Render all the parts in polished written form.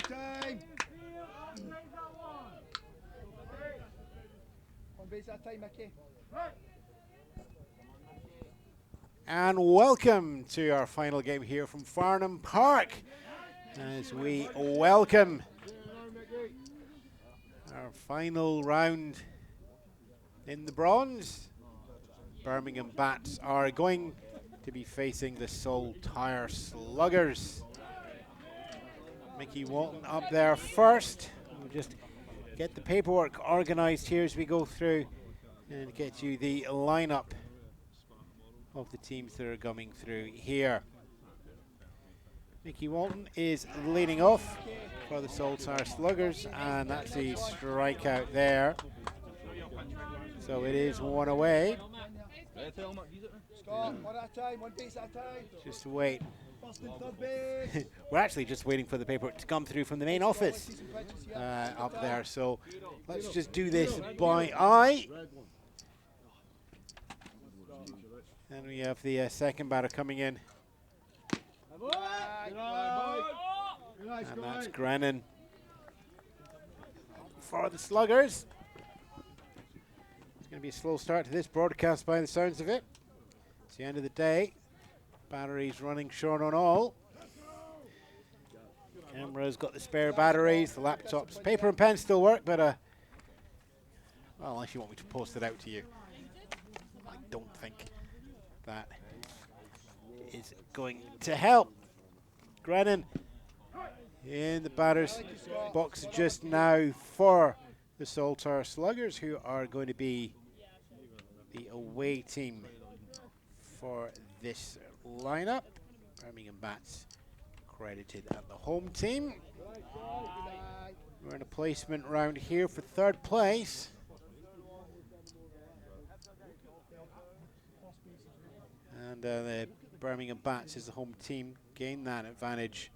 time. One base at a time, Mickey. And welcome to our final game here from Farnham Park, as we welcome our final round in the bronze. Birmingham Bats are going to be facing the Saltire Sluggers. Mickey Walton up there first. We'll just get the paperwork organised here as we go through and get you the lineup of the teams that are coming through here. Mickey Walton is leading off for the Saltire Sluggers, and that's a strikeout there. So it is one away. Scott, one at a time, one base at a time. Just wait. First and third base. We're actually just waiting for the paperwork to come through from the main office up there. So let's just do this by eye. And we have the second batter coming in. And that's Grennan for the Sluggers. It's going to be a slow start to this broadcast by the sounds of it. It's the end of the day. Batteries running short on all. Camera's got the spare batteries, the laptops. Paper and pen still work, but well, unless you want me to post it out to you. I don't think that is going to help. Grennan in the batter's box just now for the Saltire Sluggers, who are going to be the away team for this lineup. Birmingham Bats credited at the home team. We're in a placement round here for third place. And the Birmingham Bats is the home team, gain that advantage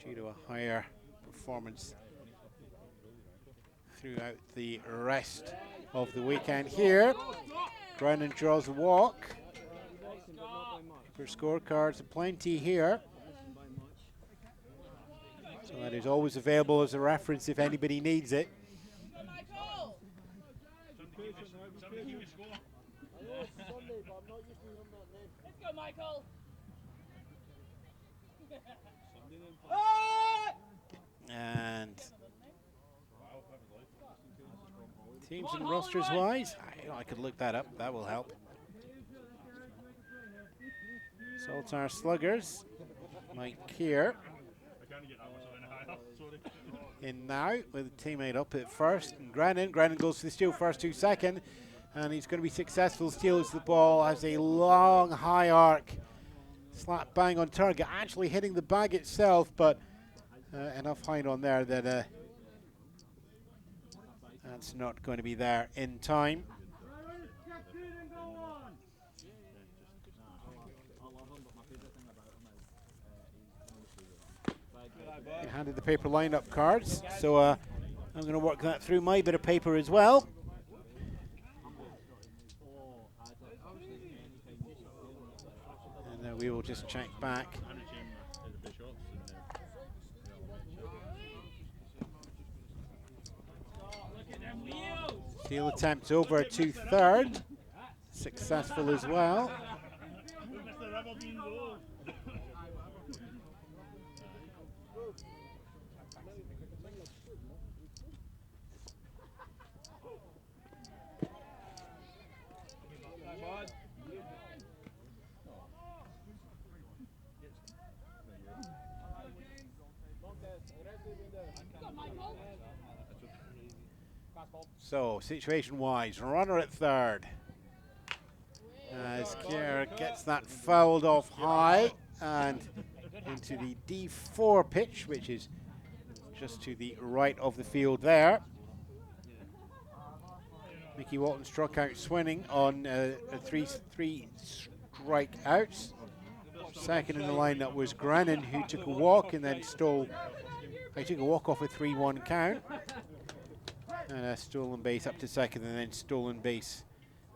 due to a higher performance throughout the rest of the weekend here. Brennan draws a walk. For scorecards, plenty here. So that is always available as a reference if anybody needs it. Let's go, Michael. And teams and rosters wise, I could look that up. That will help. Saltire Sluggers, Mike here. In now with a teammate up at first. And Grennan goes for the steal first, 2 second. And he's going to be successful. Steals the ball, has a long high arc. Slap bang on target, actually hitting the bag itself, but enough height on there that that's not going to be there in time. I handed the paper lineup cards, so I'm going to work that through my bit of paper as well. And we will just check back. Steal attempt over to third, successful as well. So, situation-wise, runner at third. As Kier gets that fouled off high and into the D4 pitch, which is just to the right of the field there. Mickey Walton struck out swinging on three strikeouts. Second in the lineup was Grennan, who took a walk and then stole. He took a walk off a 3-1 count. And a stolen base up to second, and then stolen base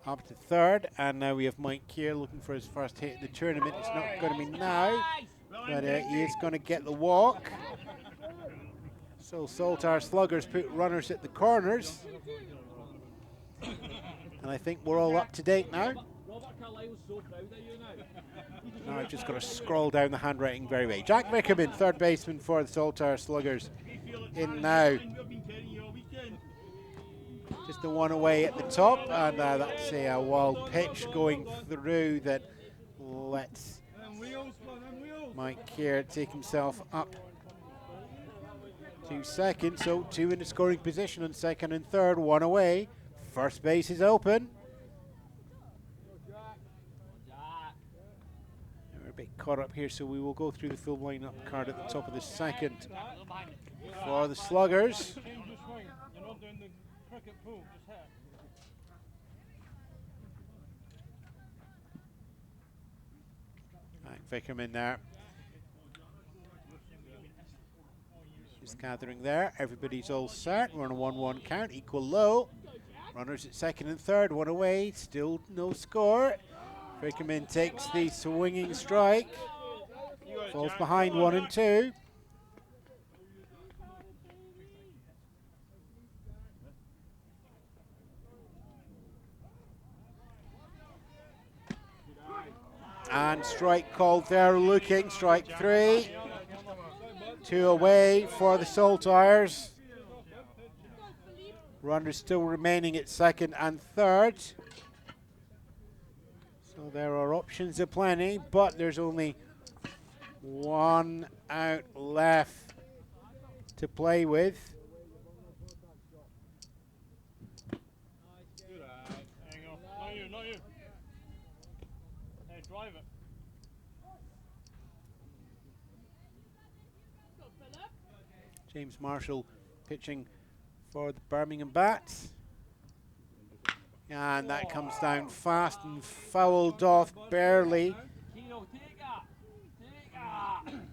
up to third. And now we have Mike here looking for his first hit in the tournament. It's not going to be now, but he is going to get the walk. So Saltire Sluggers put runners at the corners. And I think we're all up to date now. Now I've just got to scroll down the handwriting very way. Jack Vickerman, third baseman for the Saltire Sluggers, in now. Just the one away at the top, and that's a wild pitch going through that lets Mike Kerr take himself up to second. So two in the scoring position on second and third, one away. First base is open. We're a bit caught up here, so we will go through the full lineup card at the top of the second for the Sluggers. Vickerman there. Just gathering there. Everybody's all set. We're on a 1-1 count. Equal low. Runners at second and third. One away. Still no score. Vickerman takes the swinging strike. Falls behind 1 and 2. And strike called there, looking, strike 3. 2 away for the Saltires. Runners still remaining at second and third. So there are options aplenty, but there's only 1 out left to play with. James Marshall pitching for the Birmingham Bats. And that comes down fast and fouled off barely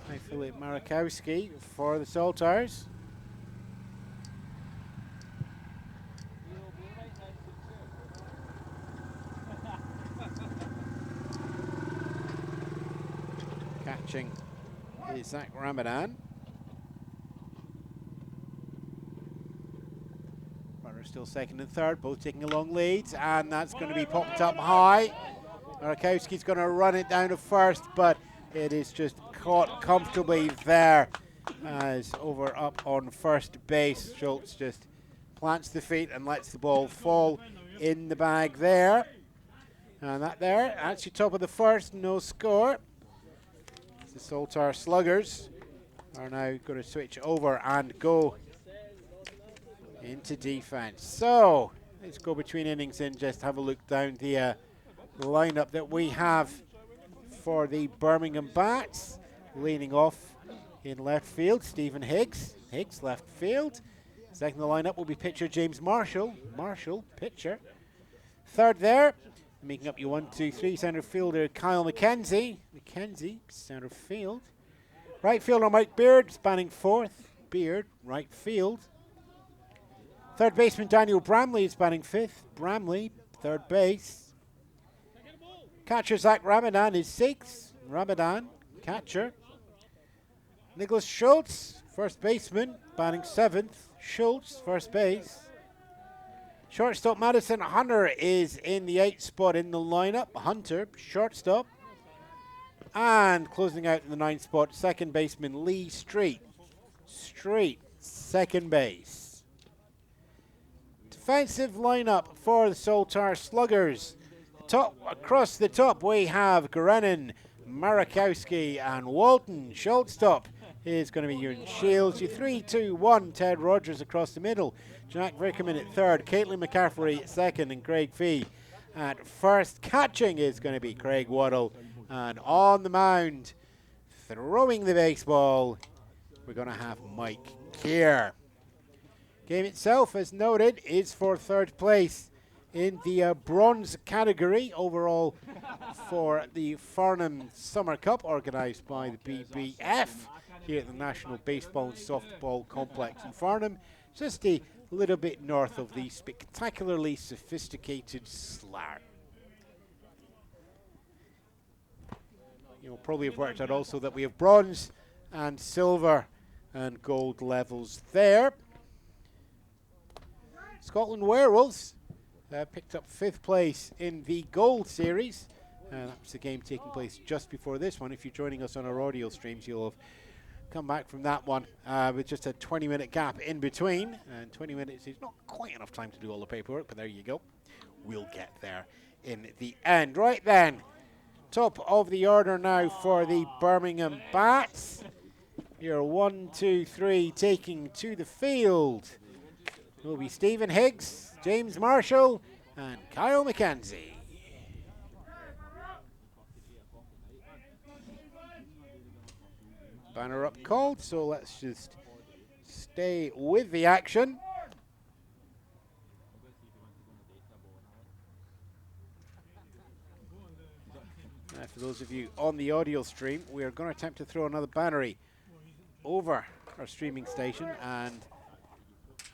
by Philip Marakowski for the Saltires. Catching is Zach Ramadan. Still second and third, both taking a long lead, and that's going to be popped up high. Marakowski's going to run it down to first, but it is just caught comfortably there as over up on first base. Schultz just plants the feet and lets the ball fall in the bag there. And that's your top of the first, no score. The Saltire Sluggers are now going to switch over and go into defense. So let's go between innings and just have a look down the lineup that we have for the Birmingham Bats. Leading off in left field, Stephen Higgs. Higgs left field. Second in the lineup will be pitcher James Marshall. Marshall, pitcher. Third there, making up your 1, 2, 3 center fielder Kyle McKenzie. McKenzie, center field. Right fielder Mike Beard, spanning fourth. Beard, right field. Third baseman Daniel Bramley is batting fifth. Bramley, third base. Catcher Zach Ramadan is sixth. Ramadan, catcher. Nicholas Schultz, first baseman, batting seventh. Schultz, first base. Shortstop Madison Hunter is in the 8th spot in the lineup. Hunter, shortstop. And closing out in the 9th spot, second baseman Lee Street. Street, second base. Defensive lineup for the Saltire Sluggers. Across the top we have Gorenin, Marakowski and Walton. Shortstop is going to be Ewan Shields. Your 3-2-1 Ted Rogers across the middle. Jack Vickerman at third, Caitlin McCaffrey at second and Craig Fee at first. Catching is going to be Craig Waddle. And on the mound, throwing the baseball, we're going to have Mike Kerr. Game itself, as noted, is for third place in the bronze category overall for the Farnham Summer Cup, organised by the BBF here at the National Baseball and Softball Complex in Farnham, just a little bit north of the spectacularly sophisticated Slough. You'll probably have worked out also that we have bronze and silver and gold levels there. Scotland Werewolves picked up 5th place in the gold series. That was the game taking place just before this one. If you're joining us on our audio streams, you'll have come back from that one with just a 20-minute gap in between. And 20 minutes is not quite enough time to do all the paperwork, but there you go. We'll get there in the end. Right then, top of the order now for the Birmingham Bats. Here, 1, 2, 3 taking to the field will be Stephen Higgs, James Marshall, and Kyle McKenzie. Banner up called, so let's just stay with the action. For those of you on the audio stream, we are going to attempt to throw another bannery over our streaming station, and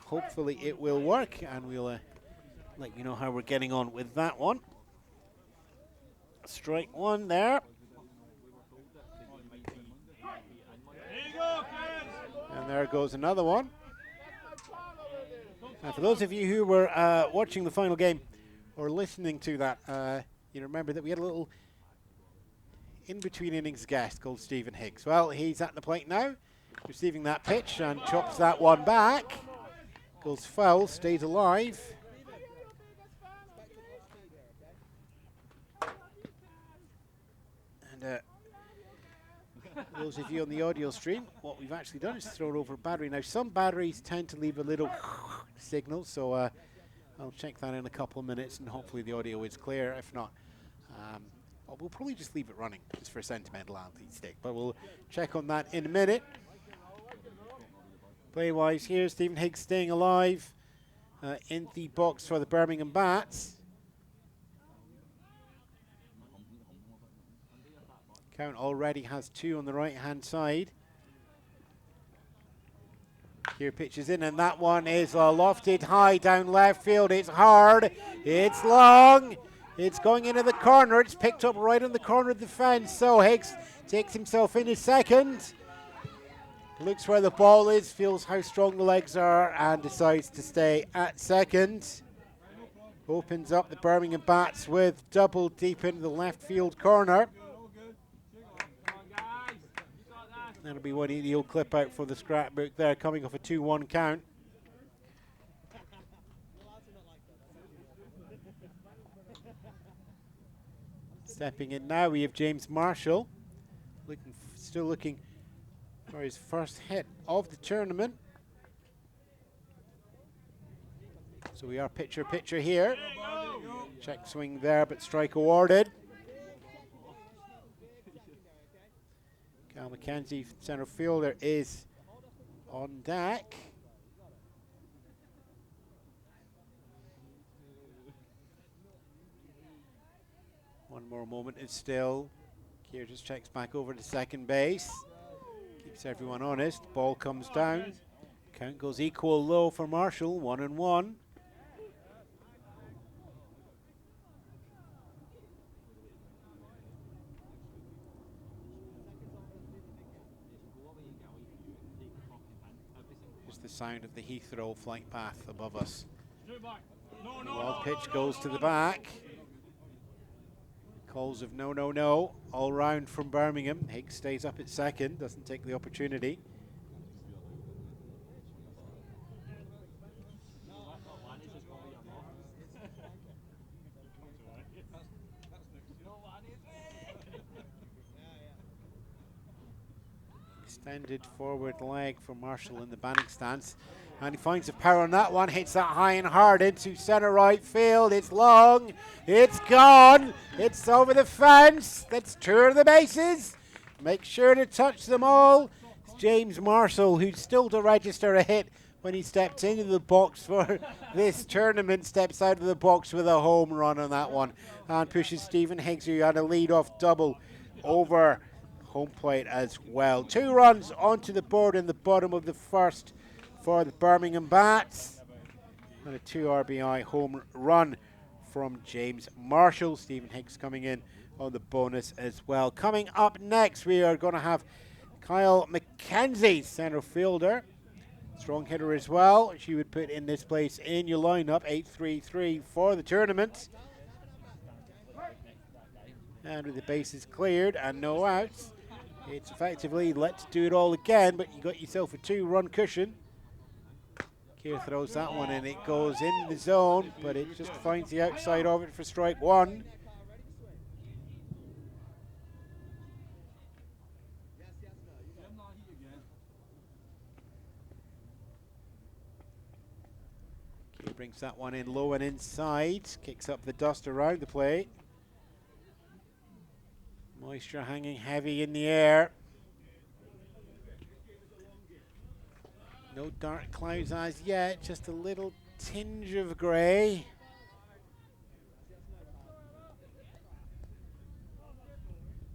hopefully it will work, and we'll let you know how we're getting on with that one. Strike one there. And there goes another one. And for those of you who were watching the final game or listening to that, you remember that we had a little in-between innings guest called Stephen Higgs. Well, he's at the plate now, receiving that pitch and chops that one back. Goes foul, stays alive. And those of you on the audio stream, what we've actually done is thrown over a battery. Now, some batteries tend to leave a little signal, so I'll check that in a couple of minutes, and hopefully the audio is clear. If not, we'll probably just leave it running just for sentimentality's sake, but we'll check on that in a minute. Play-wise here, Stephen Higgs staying alive in the box for the Birmingham Bats. Count already has 2 on the right-hand side. Here pitches in, and that one is lofted high down left field. It's hard, it's long, it's going into the corner. It's picked up right on the corner of the fence, so Higgs takes himself in his second. Looks where the ball is, feels how strong the legs are, and decides to stay at second. Opens up the Birmingham Bats with double deep into the left field corner. That'll be one he'll clip out for the scrapbook there, coming off a 2-1 count. Stepping in now, we have James Marshall, still looking for his first hit of the tournament. So we are pitcher here. Check swing there, but strike awarded. Kyle McKenzie, center fielder, is on deck. One more moment is still. Keir just checks back over to second base. Keeps everyone honest. Ball comes down. Count goes equal low for Marshall, 1-1. Just the sound of the Heathrow flight path above us. Wild pitch goes to the back. Calls of no, no, no, all round from Birmingham. Higgs stays up at second, doesn't take the opportunity. Extended forward leg for Marshall in the batting stance. And he finds the power on that one, hits that high and hard into centre right field. It's long, it's gone, it's over the fence. Let's tour the bases. Make sure to touch them all. It's James Marshall, who's still to register a hit when he stepped into the box for this tournament, steps out of the box with a home run on that one and pushes Stephen Higgs, who had a lead-off double, over home plate as well. 2 runs onto the board in the bottom of the first for the Birmingham Bats, and a 2 RBI home run from James Marshall. Stephen Higgs coming in on the bonus as well. Coming up next, we are going to have Kyle McKenzie, centre fielder. Strong hitter as well. She would put in this place in your lineup, 8-3-3 for the tournament. And with the bases cleared and no outs, it's effectively let's do it all again, but you got yourself a 2-run cushion. Keir throws that one and it goes in the zone, but it just finds the outside of it for strike one. Keir brings that one in low and inside, kicks up the dust around the plate. Moisture hanging heavy in the air. No dark clouds as yet, just a little tinge of grey.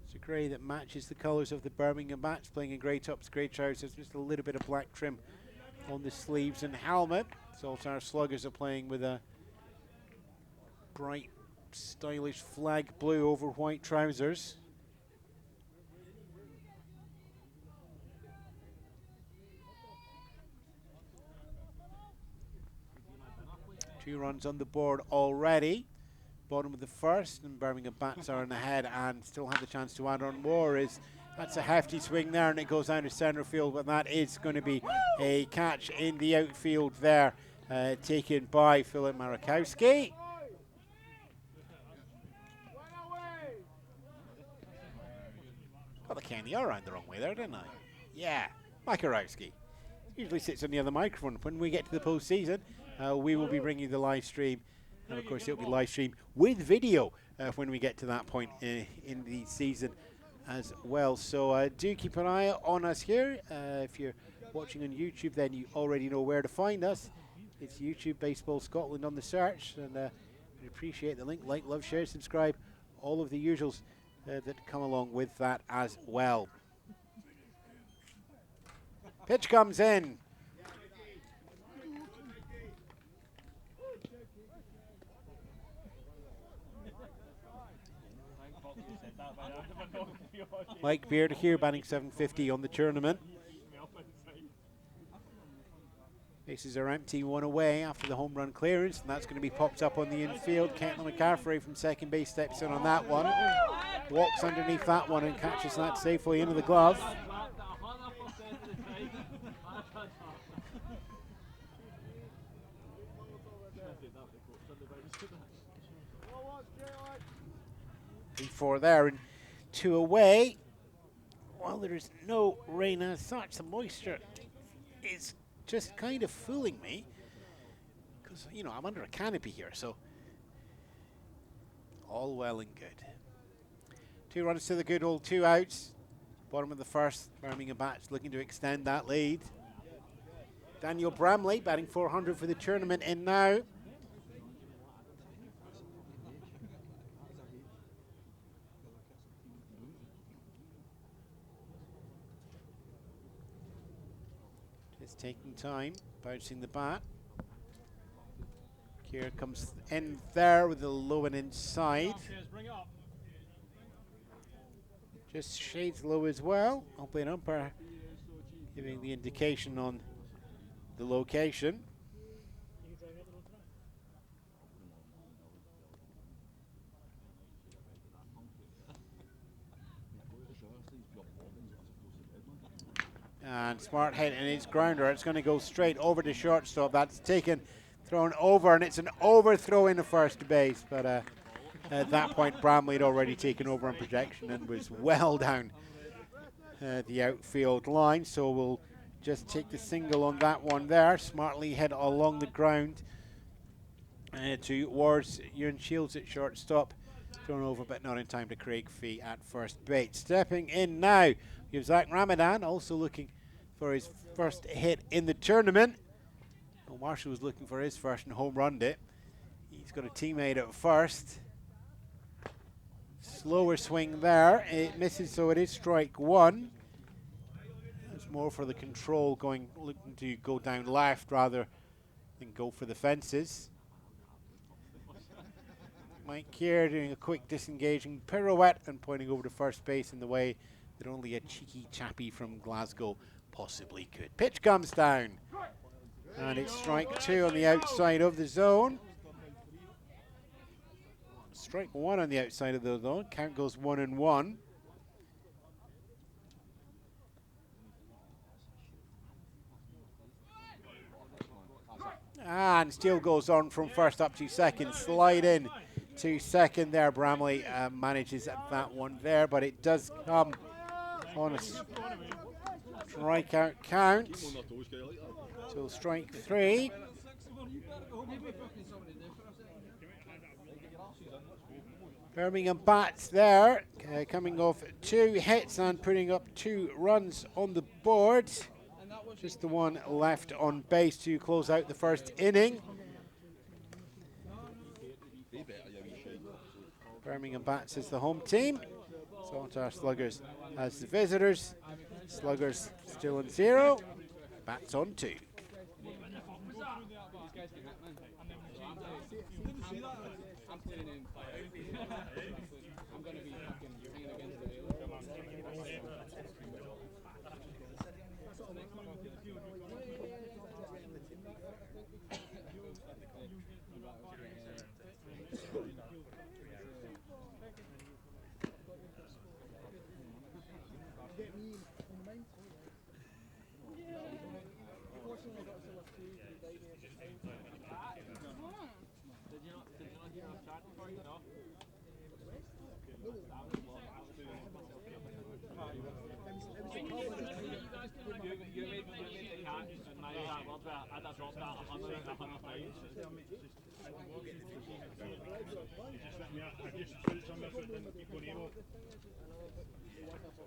It's a grey that matches the colours of the Birmingham bats, playing in grey tops, grey trousers, just a little bit of black trim on the sleeves and helmet. Saltire Sluggers are playing with a bright, stylish flag blue over white trousers. Two runs on the board already. Bottom of the first, and Birmingham bats are in the head and still have the chance to add on more. That's a hefty swing there, and it goes down to centre field, but that is going to be a catch in the outfield there, taken by Philip Marakowski. Got the candy around the wrong way there, didn't I? Yeah, Makarowski. Usually sits on the other microphone. When we get to the postseason, we will be bringing the live stream, and of course it'll be live stream with video when we get to that point in the season as well. So do keep an eye on us here. If you're watching on YouTube, then you already know where to find us. It's YouTube Baseball Scotland on the search, and we appreciate the link, like, love, share, subscribe, all of the usuals that come along with that as well. Pitch comes in. Mike Beard here, batting 750 on the tournament. Bases are empty, one away after the home run clearance, and that's going to be popped up on the infield. Caitlin McCaffrey from second base steps in on that one. Walks underneath that one and catches that safely into the glove. Four there and two away. While there is no rain as such, the moisture is just kind of fooling me because, you know, I'm under a canopy here, so all well and good. 2 runs to the good, old 2 outs. Bottom of the first, Birmingham bats looking to extend that lead. Daniel Bramley batting 400 for the tournament in now. Taking time, bouncing the bat. Keir comes in there with the low and inside. Just shades low as well. Hopefully an umpire giving the indication on the location. And smart hit, and it's grounder. It's going to go straight over to shortstop. That's taken, thrown over, and it's an overthrow into first base. But at that point, Bramley had already taken over on projection and was well down the outfield line. So we'll just take the single on that one there. Smartly hit along the ground towards Ewan Shields at shortstop. Thrown over, but not in time to Craig Fee at first base. Stepping in now, we have Zach Ramadan, also looking for his first hit in the tournament. Well, Marshall was looking for his first and home runned it. He's got a teammate at first. Slower swing there. It misses, so it is strike one. It's more for the control, looking to go down left rather than go for the fences. Mike Keir doing a quick disengaging pirouette and pointing over to first base in the way that only a cheeky chappie from Glasgow possibly could. Pitch comes down, and it's strike 2 on the outside of the zone. Strike 1 on the outside of the zone. Count goes 1-1. And still goes on from first up to second. Slide in to second there. Bramley manages that one there, but it does come on a strikeout count. So strike 3. Birmingham bats there, coming off 2 hits and putting up 2 runs on the board. Just the one left on base to close out the first inning. Birmingham bats as the home team. Saltire Sluggers as the visitors. Sluggers still on 0. Bats on 2.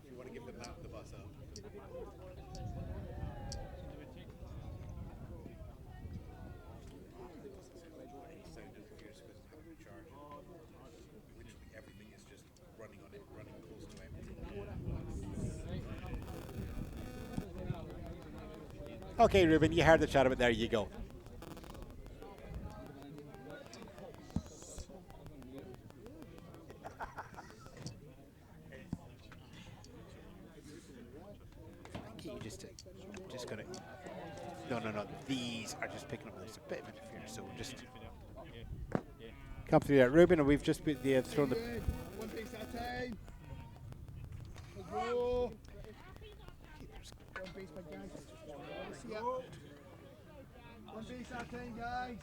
You want to give them the bus up? Everything is just running on it, running close to empty. Okay, Reuben, you heard the chat of it. There you go. Just gonna. No. These are just picking up. There's a bit of interference, so we'll just come through that, Reuben, and we've just put the thrown the. One base at a time. Let's go. One base, my guys. Let's see it. One base at a time, guys.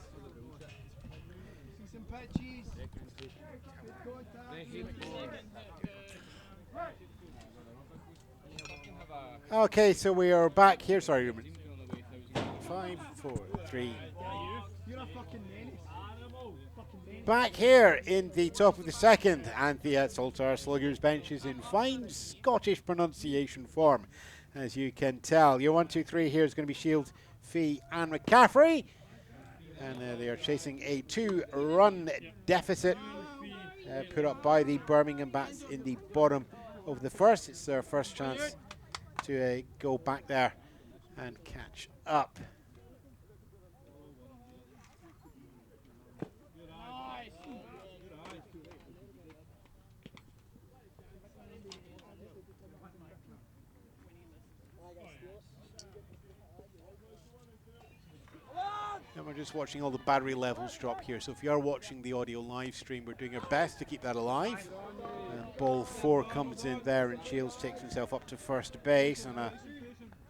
See some pitches. Good contact. Okay, so we are back here. Sorry, Reuben. 5, 4, 3. You're a fucking menace. Back here in the top of the second, and the Saltire Sluggers bench is in fine Scottish pronunciation form, as you can tell. Your 1, 2, 3 here is going to be Shield, Fee, and McCaffrey, and they are chasing a 2-run deficit put up by the Birmingham bats in the bottom of the first. It's their first chance to go back there and catch up. And we're just watching all the battery levels drop here. So if you are watching the audio live stream, we're doing our best to keep that alive. Ball 4 comes in there, and Shields takes himself up to first base on a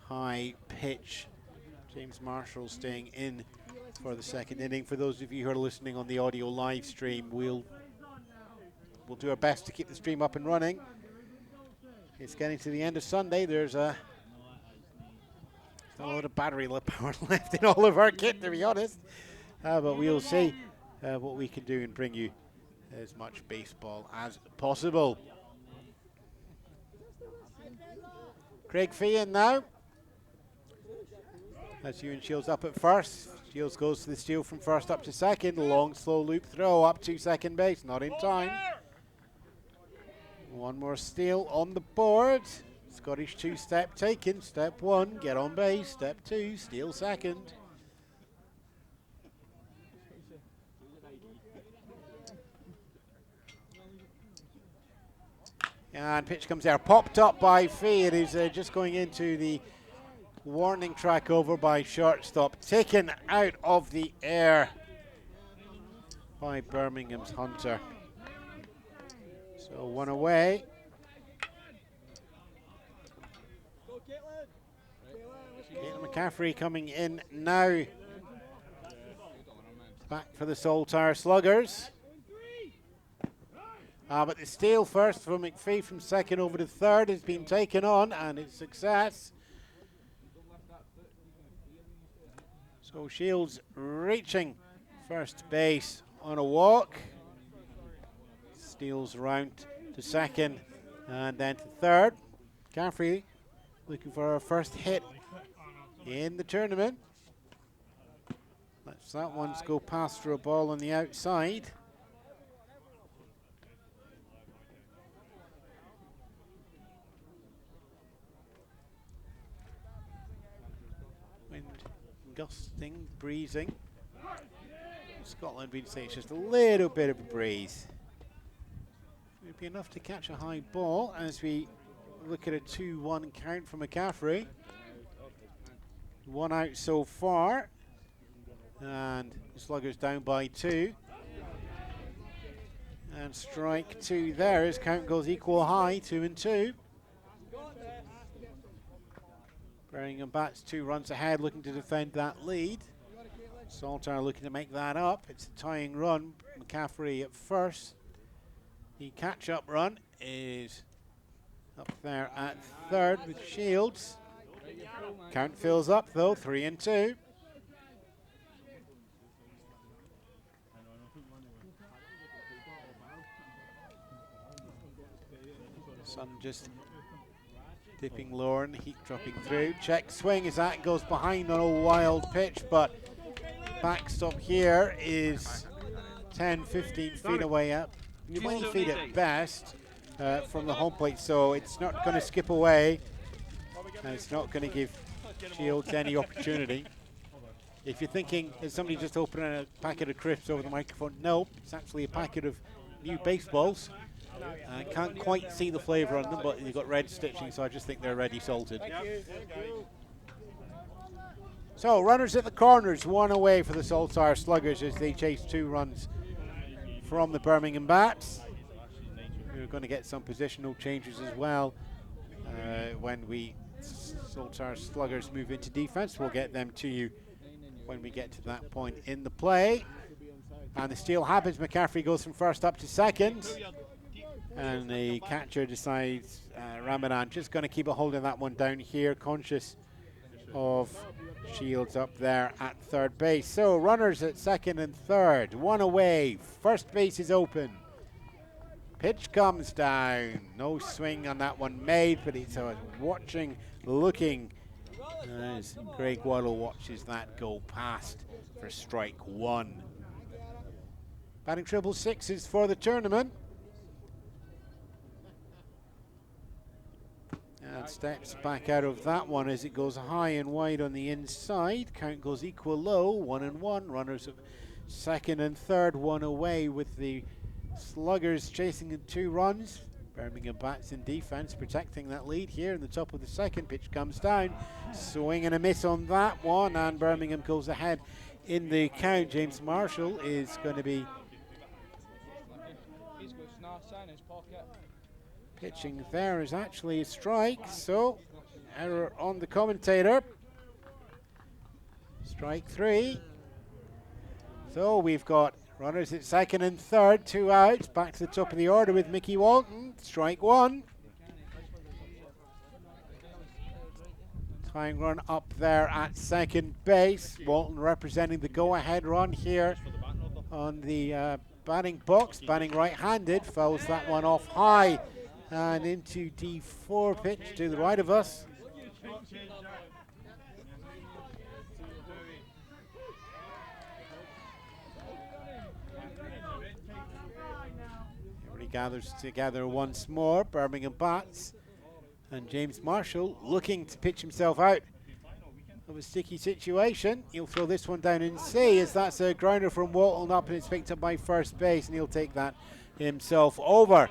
high pitch. James Marshall staying in for the second inning. For those of you who are listening on the audio live stream, we'll do our best to keep the stream up and running. It's getting to the end of Sunday. There's not a lot of battery power left in all of our kit, to be honest. But we'll see what we can do and bring you as much baseball as possible. Craig Fee in now. That's Ewan Shields up at first. Shields goes to the steal from first up to second. Long, slow loop throw up to second base. Not in time. One more steal on the board. Scottish 2-step taken. Step 1, get on base. Step 2, steal second. And pitch comes there, popped up by Fee. It is just going into the warning track over by shortstop, taken out of the air by Birmingham's Hunter. So one away. Caitlin McCaffrey coming in now. Back for the Saltire Sluggers. But the steal first from McPhee from second over to third has been taken on, and it's success. So Shields reaching first base on a walk. Steals round to second and then to third. McCaffrey looking for her first hit in the tournament. Lets that one go past for a ball on the outside. Wind gusting, breezing. Scotland we'd say it's just a little bit of a breeze. It would be enough to catch a high ball as we look at a 2-1 count from McCaffrey. One out so far, and the Sluggers down by 2. And strike 2 there as count goes equal high, 2-2. Birmingham bats 2 runs ahead, looking to defend that lead. Saltire looking to make that up. It's a tying run. McCaffrey at first. The catch-up run is up there at third with Shields. Count fills up though, 3-2. Sun just dipping lower and heat dropping through. Check swing as that goes behind on a wild pitch, but backstop here is 10-15 feet away up. 20 feet at best from the home plate, so it's not going to skip away. And it's not going to give Shields any opportunity. If you're thinking, is somebody just opening a packet of crisps over the microphone? No, it's actually a packet of new baseballs. I can't quite see the flavour on them, but they've got red stitching, so I just think they're ready salted. So, runners at the corners, 1 away for the Saltire Sluggers as they chase 2 runs from the Birmingham Bats. We're going to get some positional changes as well when we Saltire Sluggers move into defence. We'll get them to you when we get to that point in the play. And the steal happens. McCaffrey goes from first up to second. And the catcher decides Ramadan just going to keep a hold of that one down here, conscious of Shields up there at third base. So runners at second and third, 1 away. First base is open. Pitch comes down. No swing on that one made, but it's watching, looking as Craig Waddle watches that go past for strike 1. Batting triple sixes for the tournament. And steps back out of that one as it goes high and wide on the inside. Count goes equal low, 1-1. Runners at second and third, 1 away with the Sluggers chasing in 2 runs. Birmingham bats in defence, protecting that lead here in the top of the second. Pitch comes down, swing and a miss on that one, and Birmingham goes ahead in the count. James Marshall is going to be pitching there is actually a strike, so error on the commentator. Strike 3. So we've got runners at second and third, 2 outs. Back to the top of the order with Mickey Walton. Strike 1. Tying run up there at second base. Walton representing the go-ahead run here on the batting box. Batting right-handed, fouls that one off high and into D4 pitch to the right of us. Everybody gathers together once more. Birmingham bats and James Marshall looking to pitch himself out of a sticky situation. He'll throw this one down and see as that's a grounder from Walton up and it's picked up by first base, and he'll take that himself over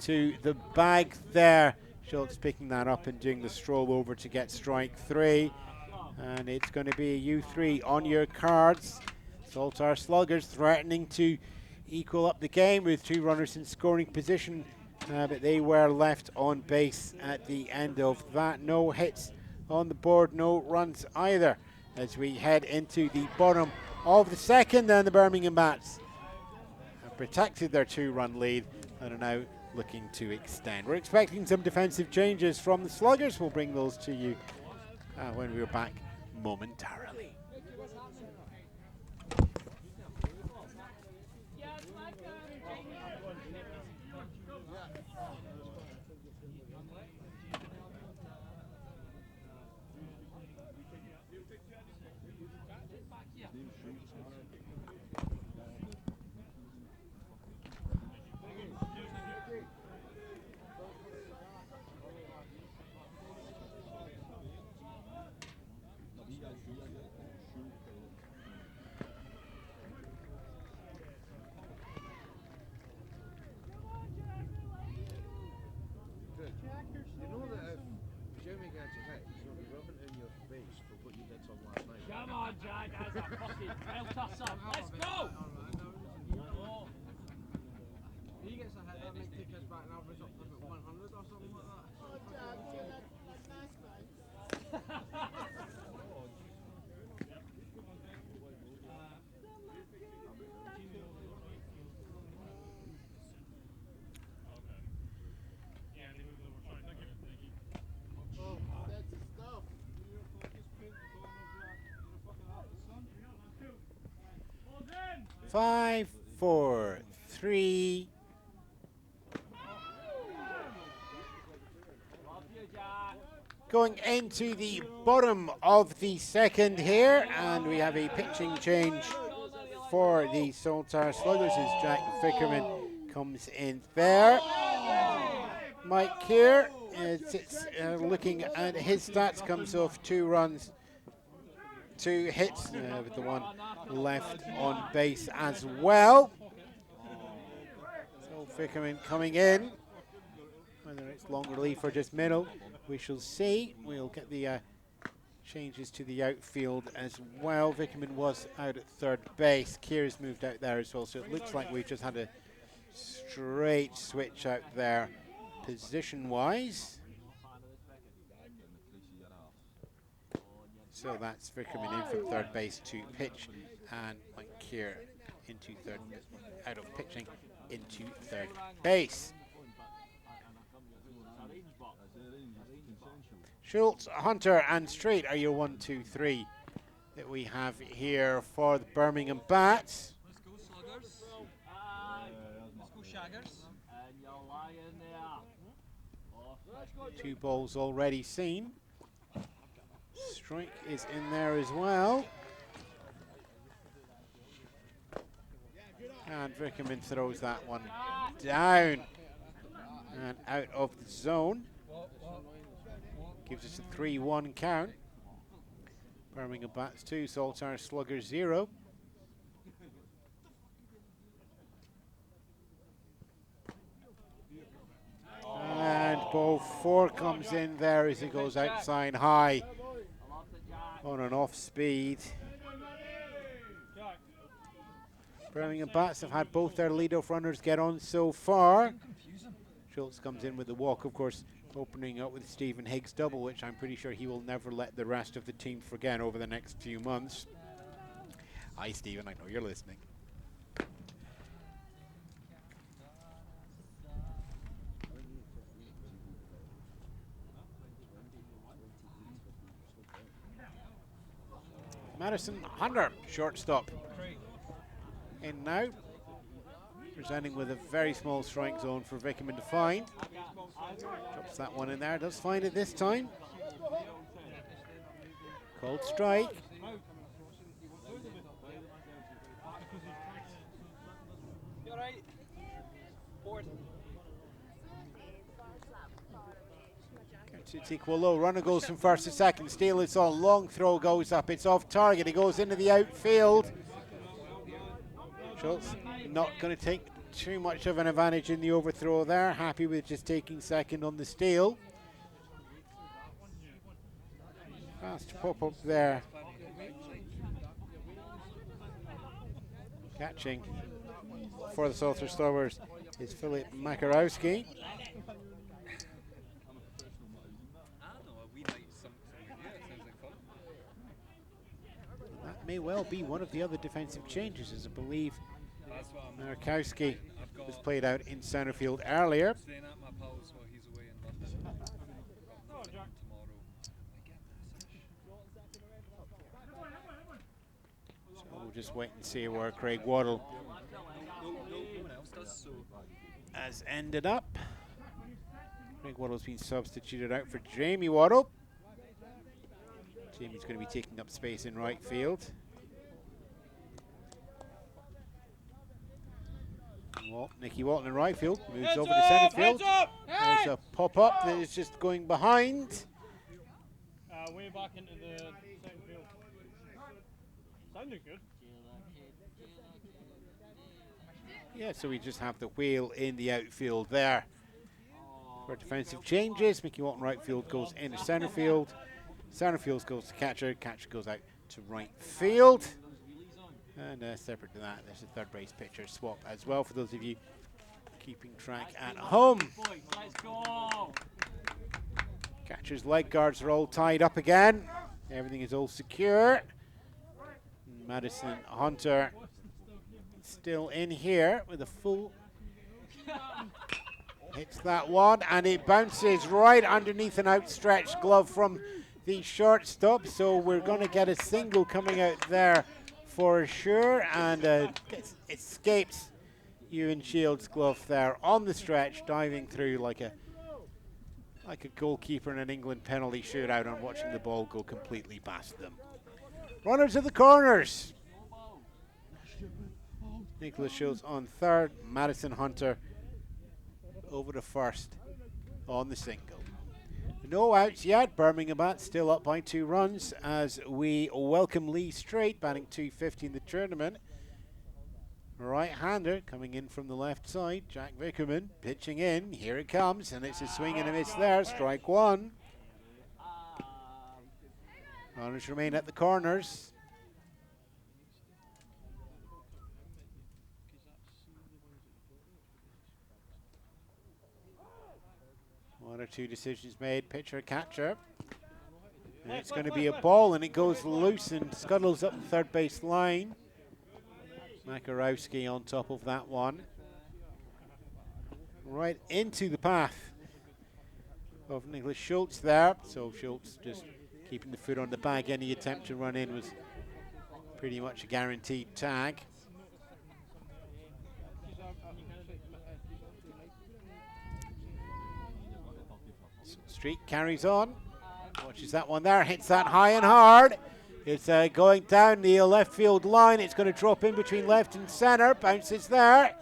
into the bag there. Schultz picking that up and doing the stroll over to get strike 3. And it's going to be a U3 on your cards. Saltire Sluggers threatening to equal up the game with 2 runners in scoring position, but they were left on base at the end of that. No hits on the board, no runs either, as we head into the bottom of the second, and the Birmingham Bats have protected their 2-run lead and are now looking to extend. We're expecting some defensive changes from the Sluggers. We'll bring those to you when we're back momentarily. You know that if Jamie gets a hit, he's going to be rubbing in your face for what you did to him last night. Come on, Jack, that's a fucking real tough son. Let's go! If he gets a hit, that might take his batting average up to about 100 or something like that. Oh, Jack, you're that nice guy. Oh, that's the stuff. 5, 4, 3. Going into the bottom of the second here, and we have a pitching change for the Saltire Sluggers as Jack Vickerman comes in there. Mike here sits looking at his stats, comes off 2 runs, 2 hits, with the one left on base as well. So Vickerman coming in, whether it's long relief or just middle, we shall see. We'll get the changes to the outfield as well. Vickerman was out at third base. Keir's moved out there as well, so it looks like we've just had a straight switch out there position-wise. So that's Vickerman in from third base to pitch, and Mike Keir into third, out of pitching into third base. Schultz, Hunter and Strait are your 1, 2, 3 that we have here for the Birmingham Bats. Let's go Sluggers. Let's go Shaggers. And you're lying there. 2 balls already seen. Strike is in there as well. And Vickerman throws that one down and out of the zone. Gives us a 3-1 count. Birmingham Bats 2, Saltire Sluggers 0. And ball 4 comes in there as it goes outside high on an off speed. Birmingham Bats have had both their leadoff runners get on so far. Schultz comes in with the walk, of course, opening up with Stephen Higgs' double, which I'm pretty sure he will never let the rest of the team forget over the next few months. Hi, Stephen, I know you're listening. Madison Hunter, shortstop. In now. Presenting with a very small strike zone for Vickerman to find. Drops that one in there, does find it this time. Cold strike. You alright? Board. It's equal low. Runner goes from first to second. Steele is on. Long throw goes up. It's off target. It goes into the outfield. Schultz not going to take too much of an advantage in the overthrow there. Happy with just taking second on the steal. Fast pop up there. Catching for the Saltire Sluggers is Philip Makarowski. That may well be one of the other defensive changes, as I believe Makarowski was played out in centre field earlier. So we'll just wait and see where Craig Waddle has ended up. Craig Waddle's been substituted out for Jamie Waddle. Jamie's going to be taking up space in right field. Nicky Walton in right field moves over to centre field. There's a pop-up that is just going behind. Way back into the second field. Sounded good. Yeah, so we just have the wheel in the outfield there. For defensive changes, Mickey Walton right field goes into centre field. Centre field goes to catcher. Catcher goes out to right field. And separate to that, there's a third base pitcher swap as well for those of you keeping track at home. Let's go. Catcher's leg guards are all tied up again. Everything is all secure. Madison Hunter still in here with a full. Hits that one and it bounces right underneath an outstretched glove from the shortstop. So we're going to get a single coming out there for sure, and escapes Ewan Shields' glove there on the stretch, diving through like a goalkeeper in an England penalty shootout and watching the ball go completely past them. Runners of the corners. Nicholas Shields on third, Madison Hunter over to first on the single. No outs yet. Birmingham bats still up by 2 runs as we welcome Lee Strait, batting .250 in the tournament. Right-hander coming in from the left side. Jack Vickerman pitching in. Here it comes, and it's a swing and a miss there. Strike one. Runners remain at the corners. One or two decisions made, pitcher, catcher. And it's going to be a ball, and it goes loose and scuttles up the third base line. Makarowski on top of that one. Right into the path of Nicholas Schultz there. So Schultz just keeping the foot on the bag. Any attempt to run in was pretty much a guaranteed tag. Street carries on, watches that one there, hits that high and hard. It's going down the left field line. It's going to drop in between left and centre, bounces there.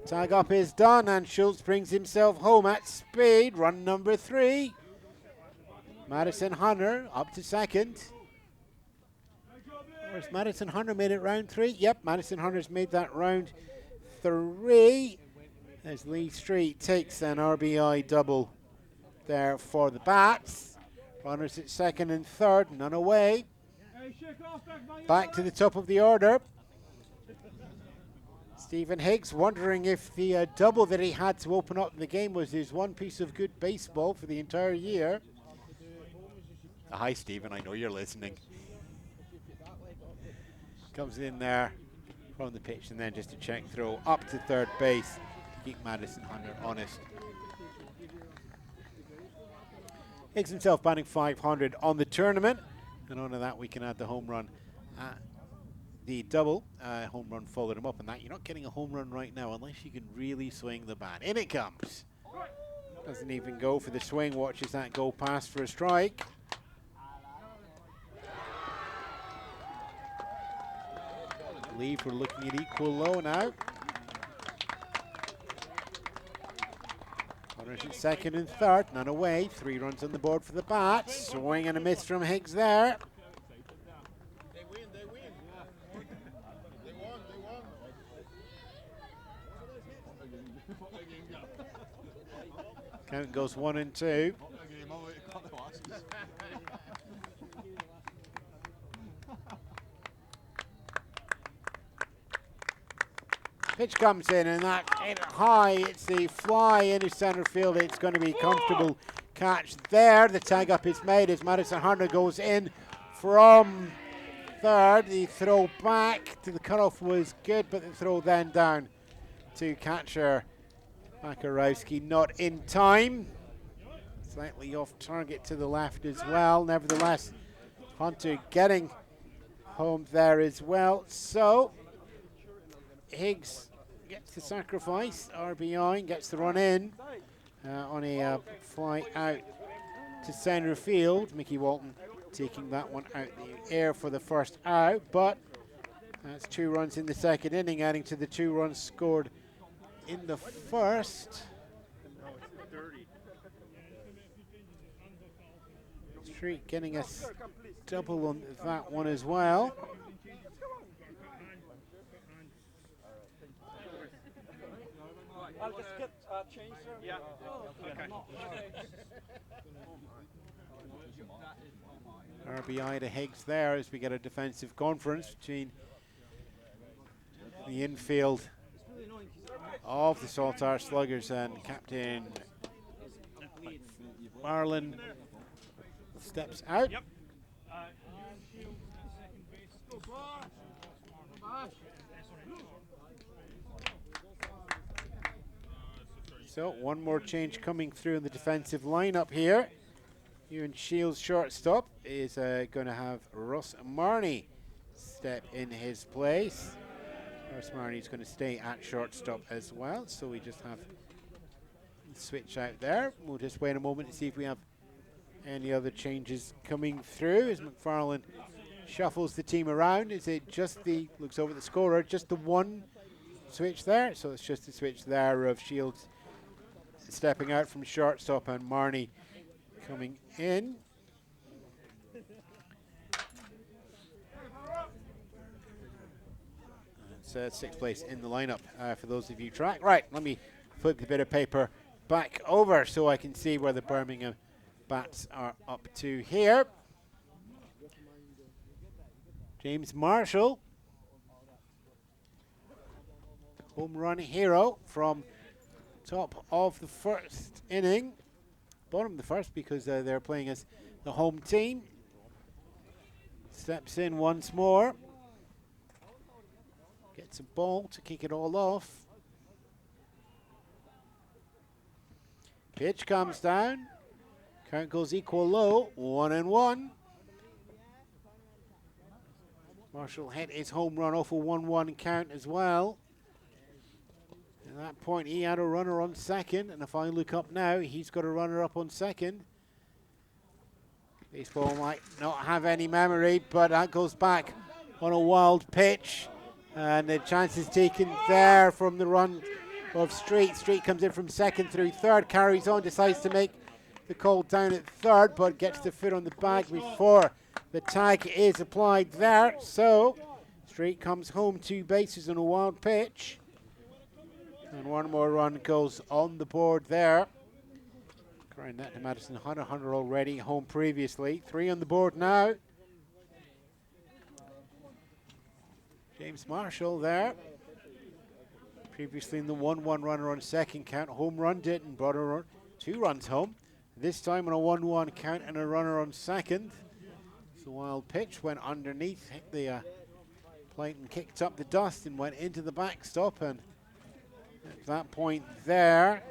Tag up is done, and Schultz brings himself home at speed. Run number 3. Madison Hunter up to second. Or has Madison Hunter made it round 3? Yep, Madison Hunter's made that round 3. As Lee Street takes an RBI double there for the bats. Runners at second and third, none away. Back to the top of the order. Stephen Higgs wondering if the double that he had to open up the game was his one piece of good baseball for the entire year. Hi Stephen, I know you're listening. Comes in there from the pitch and then just a check throw up to third base to keep Madison Hunter honest. Higgs himself batting 500 on the tournament, and onto that we can add the home run. The double home run followed him up, and that you're not getting a home run right now unless you can really swing the bat. In it comes. Doesn't even go for the swing, watches that go past for a strike. I believe we're looking at equal low now. Runners at second and third, none away. 3 runs on the board for the bats. Swing and a miss from Higgs there. They win. They won. Count goes 1 and 2. Pitch comes in and that high, it's the fly into centre field. It's going to be comfortable catch there. The tag up is made as Madison Hunter goes in from third. The throw back to the cutoff was good, but the throw then down to catcher Makarowski, not in time. Slightly off target to the left as well. Nevertheless, Hunter getting home there as well. So Higgs gets the sacrifice, RBI, gets the run in on a fly out to centre field. Mickey Walton taking that one out the air for the first out, but that's 2 runs in the second inning, adding to the 2 runs scored in the first. Street getting a double on that one as well. I'll just get change, sir. Yeah. Okay. RBI to Higgs there as we get a defensive conference between the infield of the Saltire Sluggers and Captain Marlin steps out. Yep. So one more change coming through in the defensive lineup here. Ewan Shields, shortstop, is going to have Ross Marnie step in his place. Ross Marnie is going to stay at shortstop as well, so we just have the switch out there. We'll just wait a moment to see if we have any other changes coming through as McFarlane shuffles the team around. Is it just the, looks over the scorer, just the one switch there? So it's just the switch there of Shields stepping out from shortstop and Marnie coming in. It's 6th place in the lineup for those of you track. Right, let me flip the bit of paper back over so I can see where the Birmingham bats are up to here. James Marshall, home run hero from top of the first inning, bottom of the first because they're playing as the home team. Steps in once more, gets a ball to kick it all off. Pitch comes down, count goes equal low, 1-1. Marshall hit his home run off a 1-1 count as well. At that point, he had a runner on second, and if I look up now, he's got a runner up on second. Baseball might not have any memory, but that goes back on a wild pitch, and the chance is taken there from the run of Street. Street comes in from second through third, carries on, decides to make the call down at third, but gets the foot on the bag before the tag is applied there. So Street comes home 2 bases on a wild pitch. And one more run goes on the board there. Ground that to Madison Hunter. Hunter already home previously. 3 on the board now. James Marshall there. Previously in the 1-1 runner on second count. Home run did and brought a 2 runs home. This time on a 1-1 count and a runner on second. The wild pitch went underneath, hit the plate and kicked up the dust and went into the backstop, and at that point there,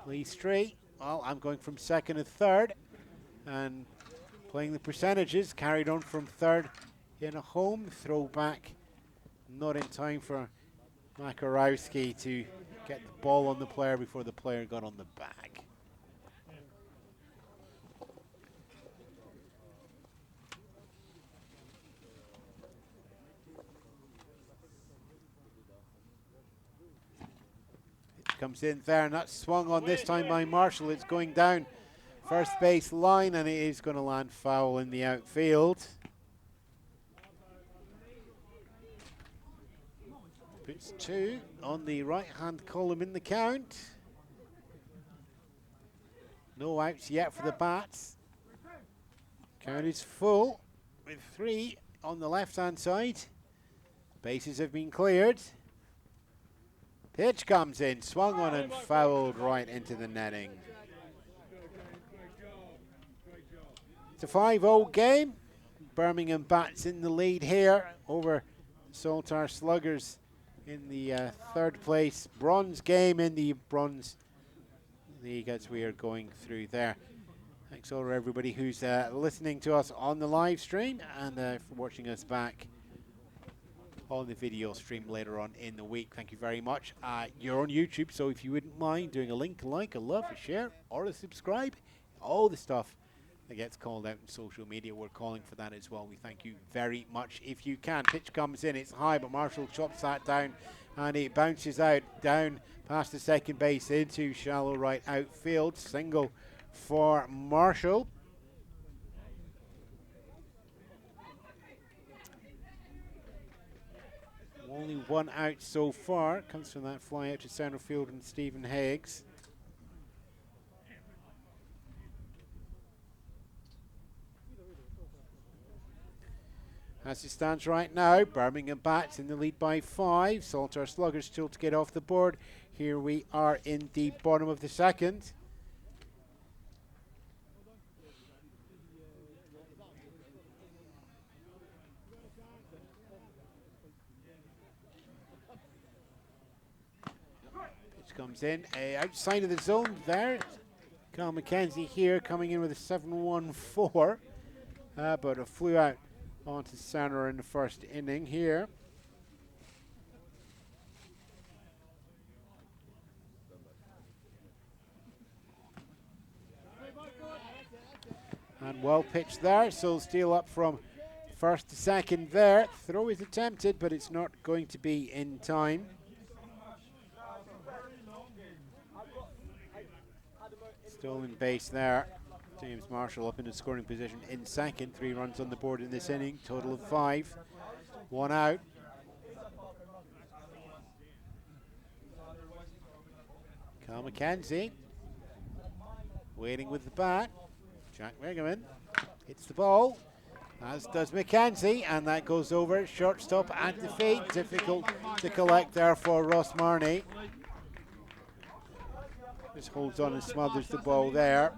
Lee Street, well, I'm going from second to third, and playing the percentages, carried on from third in a home throwback, not in time for Makarowski to get the ball on the player before the player got on the bag. Comes in there, and that's swung on this time by Marshall. It's going down first base line, and it is going to land foul in the outfield. Puts 2 on the right-hand column in the count. No outs yet for the bats. Count is full with 3 on the left-hand side. Bases have been cleared. Pitch comes in, swung on and fouled right into the netting. It's a 5-0 game. Birmingham bats in the lead here over Saltire Sluggers in the 3rd place bronze game in the bronze league as we are going through there. Thanks all to everybody who's listening to us on the live stream and for watching us back on the video stream later on in the week. Thank you very much. You're on YouTube, so if you wouldn't mind doing a link, a like, a love, a share, or a subscribe, all the stuff that gets called out in social media, we're calling for that as well. We thank you very much if you can. Pitch comes in, it's high, but Marshall chops that down, and it bounces out, down past the second base into shallow right outfield. Single for Marshall. Only 1 out so far. Comes from that fly out to center field and Stephen Higgs. As it stands right now, Birmingham bats in the lead by 5. Saltire Sluggers still to get off the board. Here we are in the bottom of the 2nd. Comes in outside of the zone there. Carl McKenzie here coming in with a 7-1-4, but it flew out onto center in the 1st inning here. And well pitched there, so steal up from 1st to 2nd there. Throw is attempted, but it's not going to be in time. Stolen base there. James Marshall up in the scoring position in 2nd. 3 runs on the board in this inning. Total of 5. 1 out. Carl McKenzie waiting with the bat. Jack Reuben hits the ball, as does McKenzie, and that goes over. Shortstop at the feet. Difficult to collect there for Ross Marnie. Just holds on and smothers the ball there.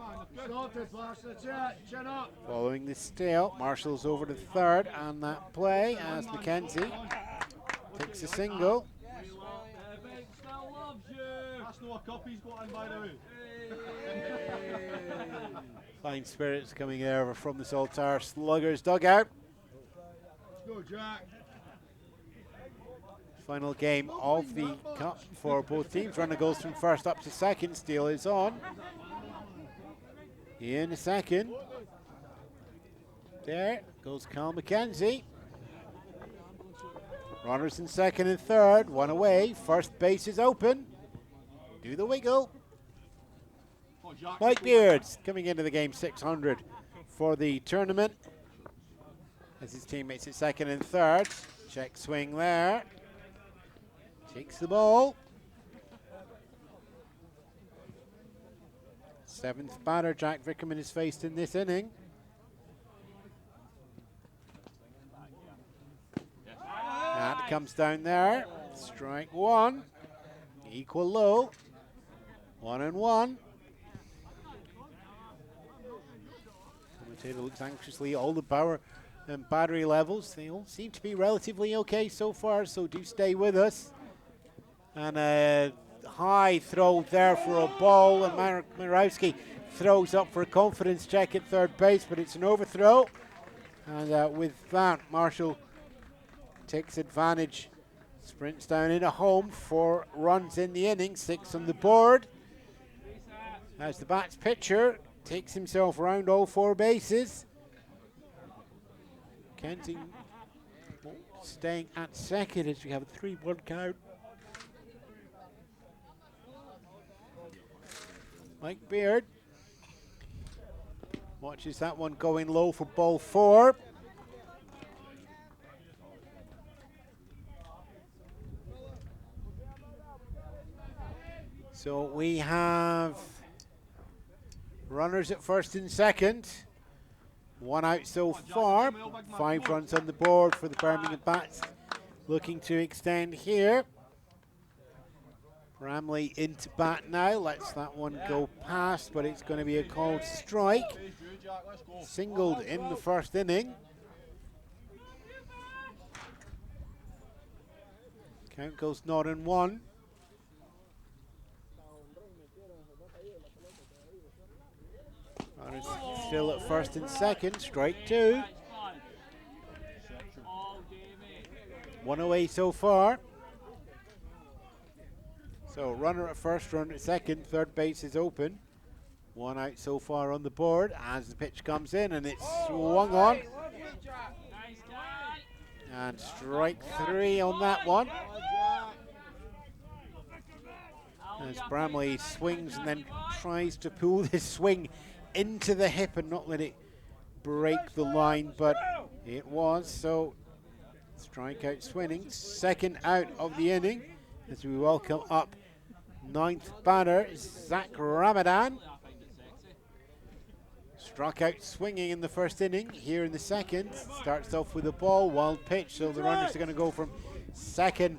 Following the steal, Marshall's over to 3rd, and that play as McKenzie takes a single. Fine spirits coming over from the Saltire Sluggers dugout. Go, Jack. Final game of the cup for both teams. Runner goes from 1st up to 2nd. Steal is on. In the 2nd. There goes Carl McKenzie. Runners in 2nd and 3rd. 1 away. 1st base is open. Do the wiggle. Mike Beards coming into the game 600 for the tournament. As his teammates at 2nd and 3rd. Check swing there. Takes the ball. 7th batter Jack Vickerman is faced in this inning. That comes down there. Strike 1. Equal low. 1-1. Commentator looks anxiously all the power and battery levels. They all seem to be relatively okay so far, so do stay with us. And a high throw there for a ball, and Mirowski throws up for a confidence check at 3rd base, but it's an overthrow. And with that, Marshall takes advantage, sprints down into home. 4 runs in the inning, 6 on the board. As the bats pitcher takes himself around all 4 bases. Kenzie staying at 2nd as we have a 3-1 count. Mike Beard watches that one going low for ball 4. So we have Runners at first and second. 1 out so far. 5 runs on the board for the Birmingham Bats. Looking to extend here. Bramley into bat now. Lets that one go past, but it's going to be a called strike. Singled in the first inning. Count goes 0-1. Runners still at first and second. Strike 2. 1 away so far. So runner at first, runner at second. Third base is open. 1 out so far on the board as the pitch comes in, and it's swung on. And strike 3 on that one. As Bramley swings and then tries to pull this swing into the hip and not let it break the line, but it was. So strikeout swinging. Second out of the inning as we welcome up 9th batter, Zach Ramadan. Struck out swinging in the first inning. Here in the second, starts off with a ball, wild pitch, so the runners are going to go from second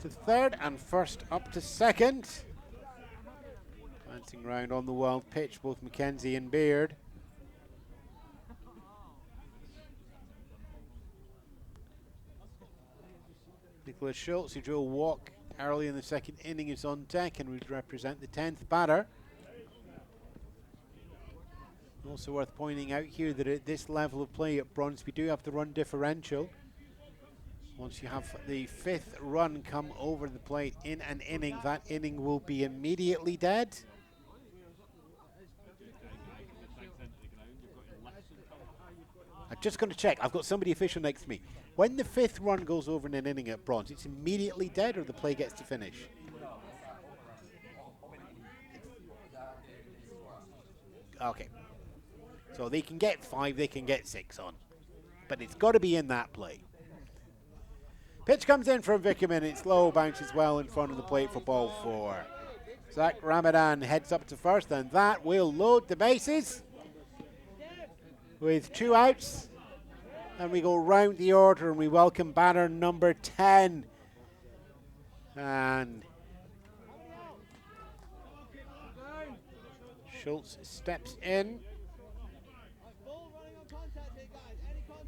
to third and first up to second. Glancing round on the wild pitch, both McKenzie and Beard. Nicholas Schultz, who drew a walk early in the second inning, is on deck and would represent the 10th batter. Also worth pointing out here that at this level of play at bronze, we do have the run differential. Once you have the 5th run come over the plate in an inning, that inning will be immediately dead. I'm just going to check. I've got somebody official next to me. When the 5th run goes over in an inning at bronze, it's immediately dead or the play gets to finish? Okay. So they can get 5, they can get 6 on. But it's got to be in that play. Pitch comes in from Vickerman. It's low, bounces well in front of the plate for ball 4. Zach Ramadan heads up to first, and that will load the bases with 2 outs. And we go round the order and we welcome batter number 10. And Schultz steps in.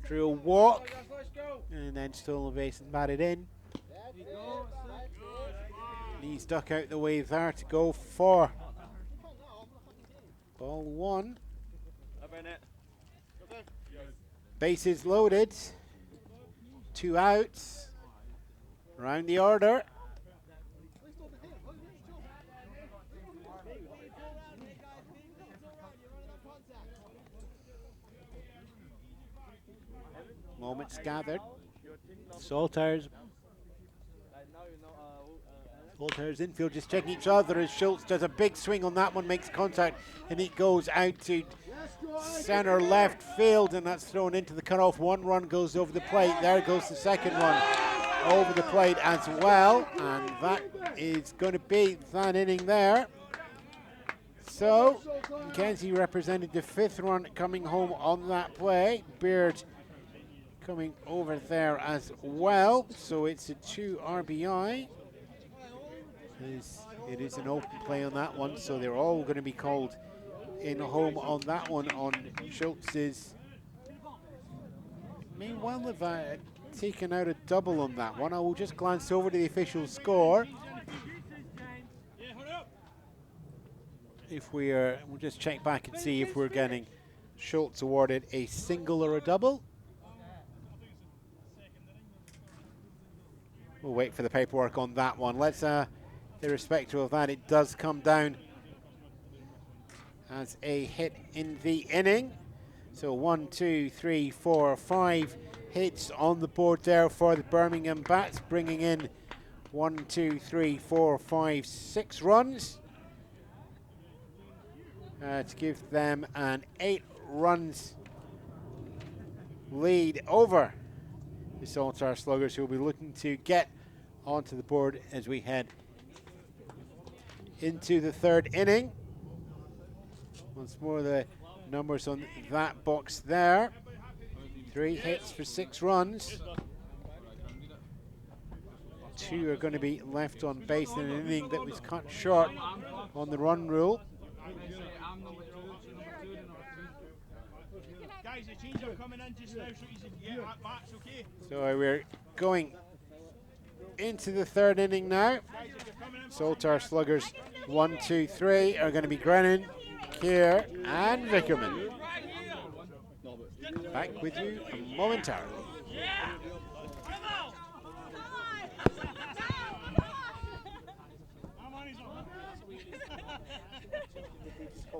Drew a walk. And then stole the base and batted in. He's duck out the way there to go for ball 1. Bases loaded. 2 outs. Round the order. Moments gathered. Saltire's infield just checking each other as Schultz does a big swing on that one, makes contact, and it goes out to center left field, and that's thrown into the cutoff. 1 run goes over the plate. There goes the second one over the plate as well, and that is going to be that inning there. So McKenzie represented the 5th run coming home on that play. Beard coming over there as well, so it's a 2 RBI. It is an open play on that one, so they're all going to be called in home on that one on Schultz's. May well have taken out a double on that one. I will just glance over to the official score. If we are, we'll just check back and see if we're getting Schultz awarded a single or a double. We'll wait for the paperwork on that one. Let's, irrespective of that, it does come down as a hit in the inning. So 1, 2, 3, 4, 5 hits on the board there for the Birmingham Bats, bringing in 1, 2, 3, 4, 5, 6 runs to give them an 8 runs lead over the Saltire Sluggers, who will be looking to get onto the board as we head into the 3rd inning. Once more, the numbers on that box there. 3 hits for 6 runs. 2 are going to be left on base in an inning that was cut short on the run rule. Guys, the change are coming in just now, so you can get that back, okay? So we're going into the 3rd inning now. Saltire Sluggers 1, 2, 3 are going to be Grennan, Keir and Vickerman. Back with you momentarily.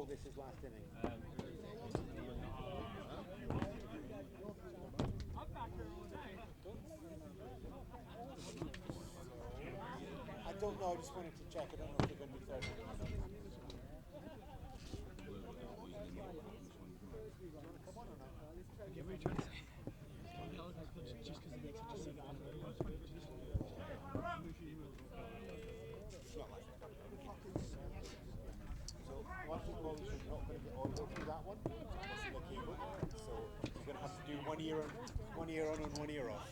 This is last inning. I don't know, I just wanted to check. I don't know if they're going to be 3rd inning. One ear on and 1 ear off.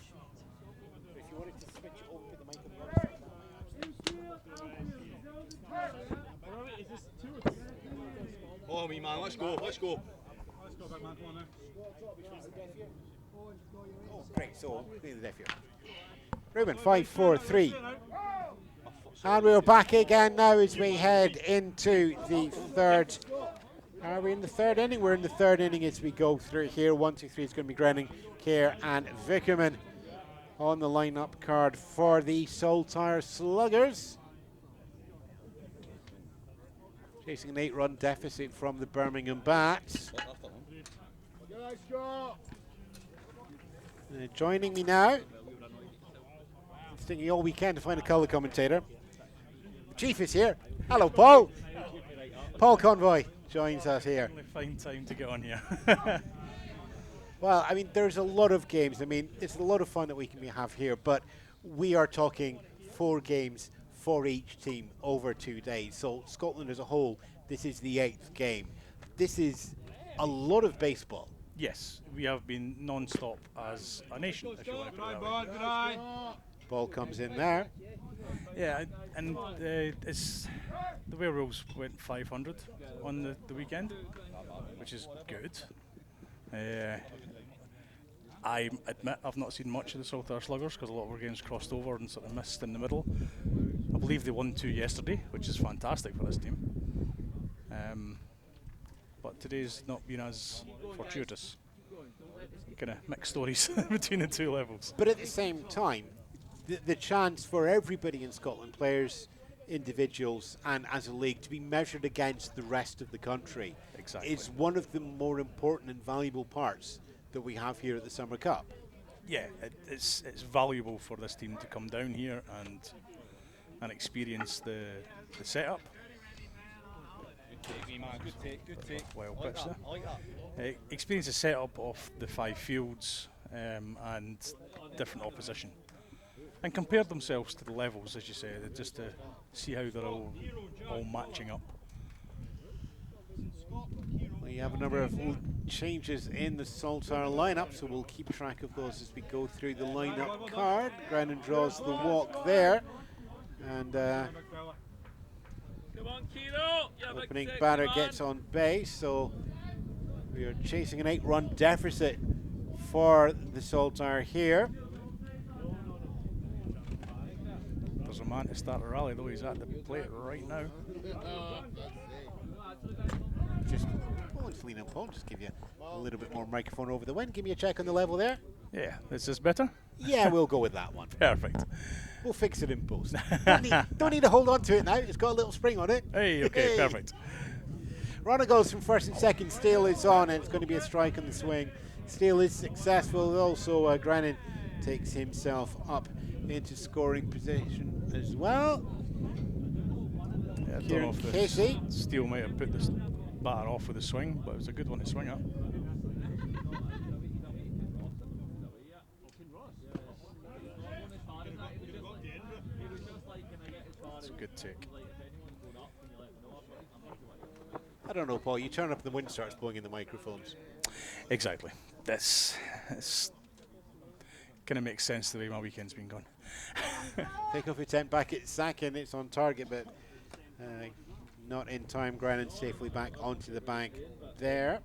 But if you wanted to switch it over to the mic on the other side, Follow me, man. Let's go. Let's go. Let's go, big man. Come on now. oh, great, so clean the deaf ear. Reuben, 5, 4, 3. And we're back again now as we head into the 3rd. Are we in the 3rd inning? We're in the 3rd inning as we go through here. 1, 2, 3 is going to be Grennan, Keir and Vickerman on the lineup card for the Saltire Sluggers. Chasing an 8-run deficit from the Birmingham Bats. Joining me now, stinging all weekend to find a colour commentator. The Chief is here. Hello, Paul. Paul Convoy joins us here. Only fine time to get on here. Well, I mean, there's a lot of games. I mean, it's a lot of fun that we can have here, but we are talking 4 games for each team over 2 days. So Scotland as a whole, this is the 8th game. This is a lot of baseball. Yes, we have been non-stop as a nation, if you want to put it that way. Ball comes in there. Yeah, and it's the Werewolves went 500 on the weekend, which is good. I admit I've not seen much of the Saltire Sluggers because a lot of our games crossed over and sort of missed in the middle. I believe they won 2 yesterday, which is fantastic for this team. But today's not been as fortuitous. Kind of mixed stories between the 2 levels. But at the same time, the chance for everybody in Scotland, players, individuals and as a league, to be measured against the rest of the country is one of the more important and valuable parts that we have here at the Summer Cup. Yeah, it's valuable for this team to come down here and experience the setup. Good take. Well pitched there. Experience the setup of the 5 fields and different opposition, and compare themselves to the levels, as you say, just to see how they're all matching up. We have a number of changes in the Saltire lineup, so we'll keep track of those as we go through the lineup card. Grennan draws the walk there, and opening batter gets on base, so we are chasing an 8-run deficit for the Saltire here. There's a man to start a rally, though. He's at the plate right now. Just lean up, Paul. Just give you a little bit more microphone over the wind. Give me a check on the level there. Yeah, is this better? Yeah, we'll go with that one. Perfect. We'll fix it in post. don't need to hold on to it now. It's got a little spring on it. Hey, okay, perfect. Runner goes from first and second. Steele is on, and it's going to be a strike on the swing. Steele is successful. Also, Grennan takes himself up into scoring position as well. Yeah, I don't know if Casey. Steele might have put this batter off with a swing, but it was a good one to swing at. That's a good take. I don't know, Paul. You turn up and the wind starts blowing in the microphones. Exactly. This kind of makes sense the way my weekend's been going. Takeoff attempt back at second. It's on target, but not in time. Grennan safely back onto the bank there.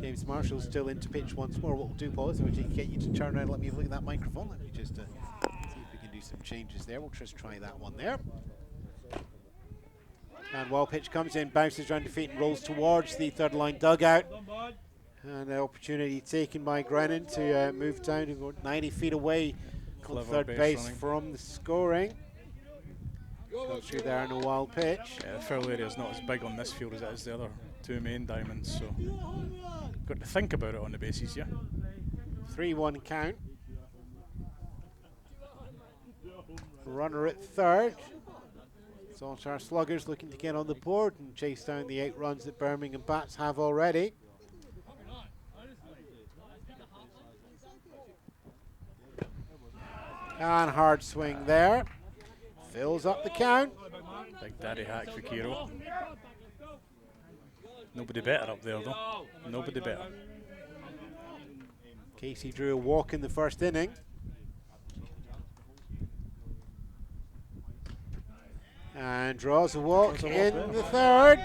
James Marshall's still into pitch once more. What we'll do, Paul, is we'll get you to turn around and let me look at that microphone. Let me just see if we can do some changes there. We'll just try that one there. And while pitch comes in, bounces around the feet and rolls towards the third line dugout. And the opportunity taken by Grennan to move down to go 90 feet away on third base from the scoring. Goes through there in a wild pitch. Yeah, the foul area is not as big on this field as it is the other two main diamonds, so got to think about it on the bases, yeah. 3-1 count. Runner at third. Saltire Sluggers looking to get on the board and chase down the 8 runs that Birmingham Bats have already. And hard swing there. Fills up the count. Big daddy hack for Kiro. Nobody better up there though. Nobody better. Casey drew a walk in the first inning. And draws a walk in the third.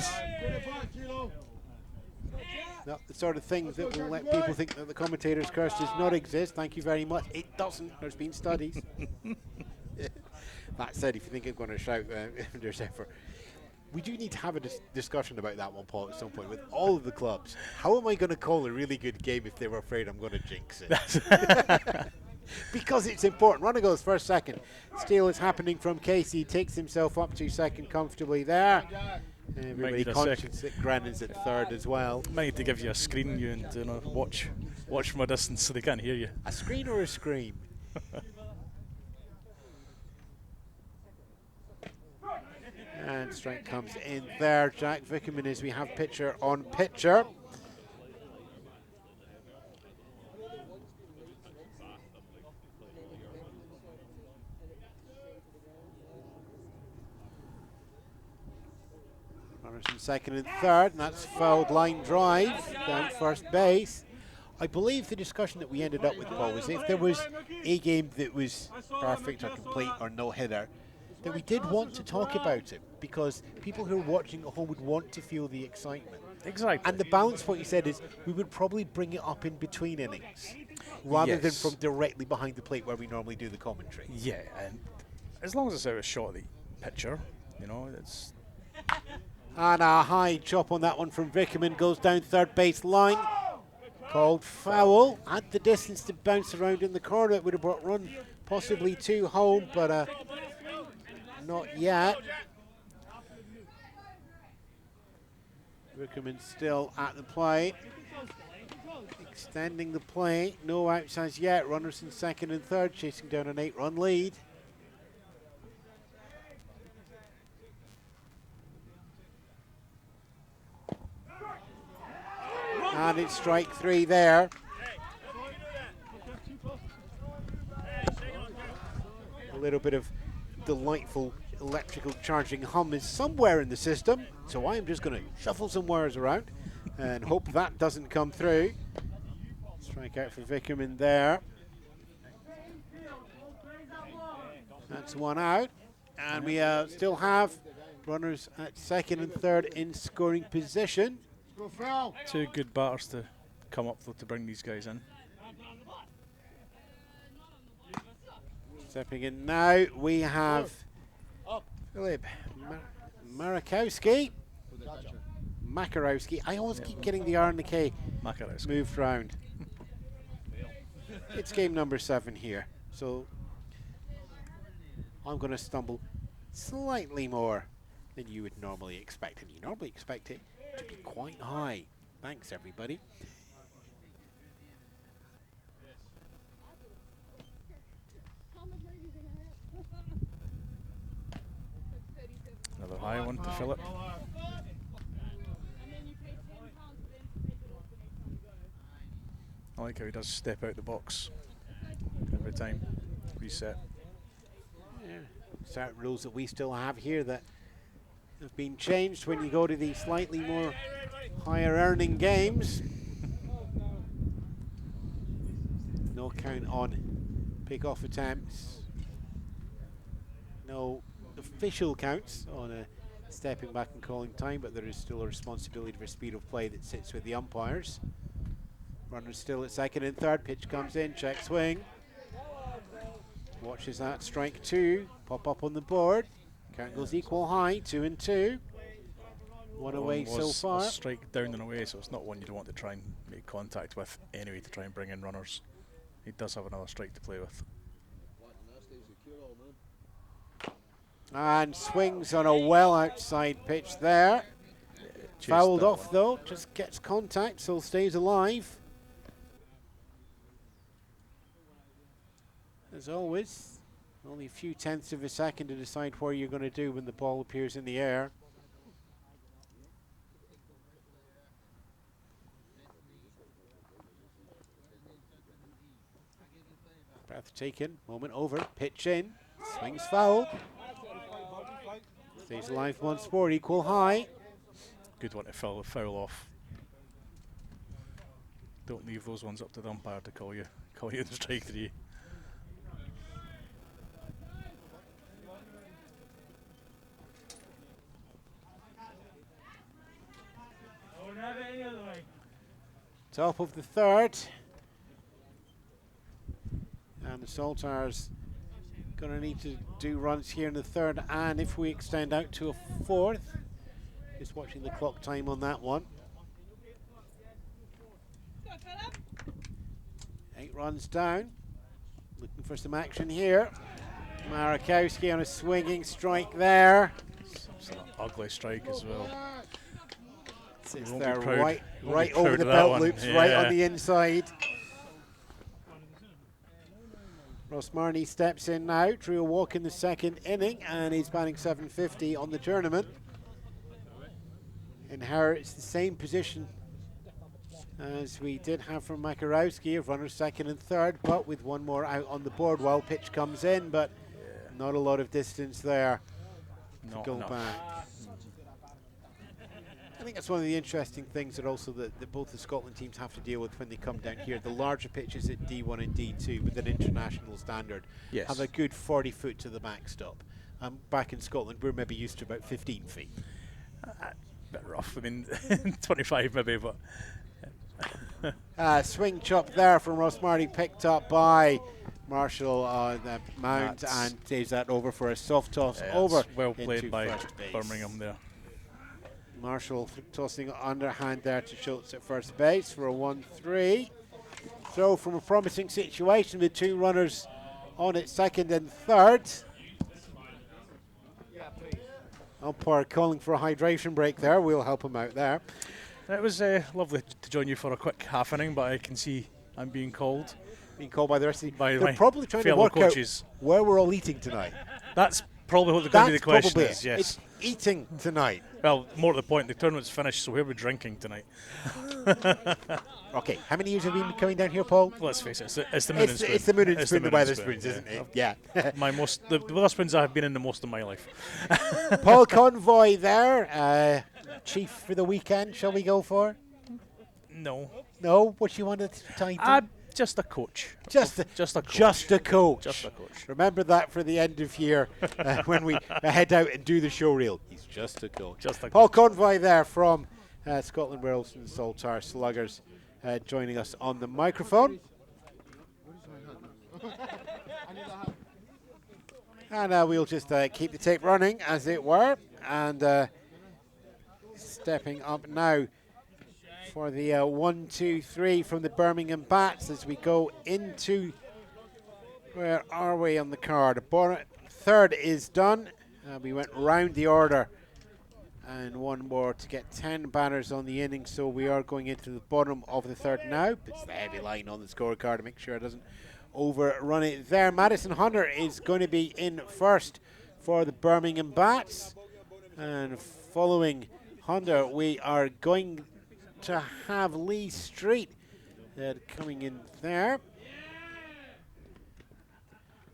Not the sort of thing that will let people think that the commentator's curse does not exist. Thank you very much. It doesn't. There's been studies. That said, if you think I'm going to shout there's effort. We do need to have a discussion about that one, Paul, at some point with all of the clubs. How am I going to call a really good game if they were afraid I'm going to jinx it? Because it's important. Runner goes first, second. Steal is happening from Casey. Takes himself up to second comfortably there. Everybody conscious that Grannan's at third as well. Might need to give you a screen, you and watch from a distance so they can't hear you. A screen or a scream? And strike comes in there. Jack Vickerman as we have pitcher on pitcher. Runners in second and third, and that's fouled line drive down first base. I believe the discussion that we ended up with, Paul, was if there was a game that was perfect or complete or no hitter, that we did want to talk about it because people who are watching at home would want to feel the excitement. Exactly. And the balance, what you said, is we would probably bring it up in between innings rather than from directly behind the plate where we normally do the commentary. Yeah, and as long as it's out of shot of the pitcher, it's... And a high chop on that one from Vickerman goes down third base line. Called foul. At the distance to bounce around in the corner. It would have brought run possibly to home, but not yet. Vickerman still at the plate. Extending the play. No outs as yet. Runners in second and third, chasing down an 8-run lead. And it's strike 3 there. A little bit of delightful electrical charging hum is somewhere in the system, so I am just going to shuffle some wires around and hope that doesn't come through. Strike out for Vickerman there. That's one out, and we still have runners at second and third in scoring position. Two good batters to come up to bring these guys in. Stepping in now, we have Philip Makarowski. I always keep getting the R and the K moved round. It's game number 7 here, so I'm going to stumble slightly more than you would normally expect, and you normally expect it to be quite high. Thanks, everybody. Another high one to Philip. I like how he does step out the box every time. Reset. Yeah. Certain rules that we still have here that have been changed when you go to the slightly more higher earning games. No count on pick-off attempts. No official counts on stepping back and calling time, but there is still a responsibility for speed of play that sits with the umpires. Runners still at second and third. Pitch comes in, check swing. Watches that, strike 2, pop up on the board. Count goes equal high, 2 and 2. One away so far. A strike down and away, so it's not one you'd want to try and make contact with anyway to try and bring in runners. He does have another strike to play with. And swings on a well outside pitch there. Fouled off one. though, just gets contact, so stays alive. As always, only a few tenths of a second to decide where you're going to do when the ball appears in the air. Breath taken, moment over, pitch in, swings foul. Stays alive once more, equal high. Good one to foul off. Don't leave those ones up to the umpire to call you in strike 3. Top of the third. And the Saltires going to need to do runs here in the third, and if we extend out to a fourth. Just watching the clock time on that one. 8 runs down. Looking for some action here. Marakowski on a swinging strike there. It's an ugly strike as well. Sits You won't there be proud. right, You won't right be proud over the of that belt one. loops, right on Yeah. the inside. Ross Marnie steps in now, drew a walk in the second inning, and he's batting 750 on the tournament. Inherits the same position as we did have from Makarowski of runners second and third, but with one more out on the board while pitch comes in, but not a lot of distance there to go back. I think that's one of the interesting things that also that both the Scotland teams have to deal with when they come down here. The larger pitches at D1 and D2 with an international standard have a good 40 foot to the backstop. Back in Scotland, we're maybe used to about 15 feet. Bit rough. I mean, 25 maybe, but. Swing chop there from Ross Marty, picked up by Marshall on the mound, and saves that over for a soft toss over. Well played by first base. Birmingham there. Marshall tossing underhand there to Schultz at first base for a 1-3. Throw from a promising situation with 2 runners on at second and third. Umpire calling for a hydration break there. We'll help him out there. It was lovely to join you for a quick half inning, but I can see I'm being called. Being called by the rest of the By They're my probably trying to fellow work coaches. out where we're all eating tonight. That's probably what going to be the question probably is, it. yes. It's eating tonight. Well, more to the point, the tournament's finished, so where are we drinking tonight? Okay, how many years have you been coming down here, Paul? Let's face it, it's the moon and spoon. It's the moon and It's spoon, the moon and Wetherspoons, isn't it? Yeah. The Wetherspoons I have been in the most of my life. Paul Convoy there, chief for the weekend, shall we go for? No. No? What you wanted to title? Just a coach. Just a coach. Just a coach. Remember that for the end of year when we head out and do the show reel. He's just a coach. Paul Convoy there from Scotland Wales and Saltire Sluggers joining us on the microphone. And we'll just keep the tape running, as it were. And stepping up now for the 1-2-3 from the Birmingham Bats as we go into, where are we on the card? Third is done. We went round the order and one more to get 10 batters on the inning, so we are going into the bottom of the third now. It's the heavy line on the scorecard to make sure it doesn't overrun it there. Madison Hunter is going to be in first for the Birmingham Bats, and following Hunter we are going to have Lee Street coming in there,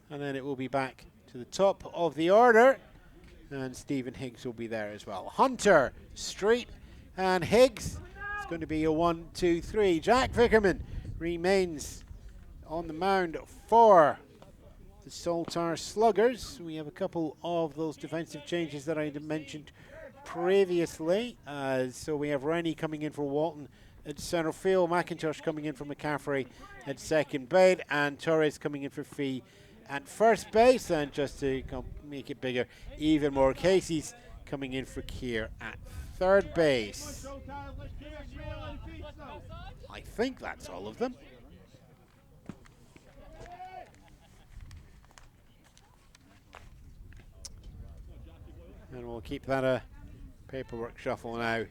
and then it will be back to the top of the order and Stephen Higgs will be there as well. Hunter, Street, and Higgs. It's going to be a 1-2-3. Jack Vickerman remains on the mound for the Saltire Sluggers. We have a couple of those defensive changes that I had mentioned previously. So we have Rennie coming in for Walton at centre field, McIntosh coming in for McCaffrey at second base, and Torres coming in for Fee at first base. And just to make it bigger, even more, Casey's coming in for Keir at third base. I think that's all of them. And we'll keep that paperwork shuffle now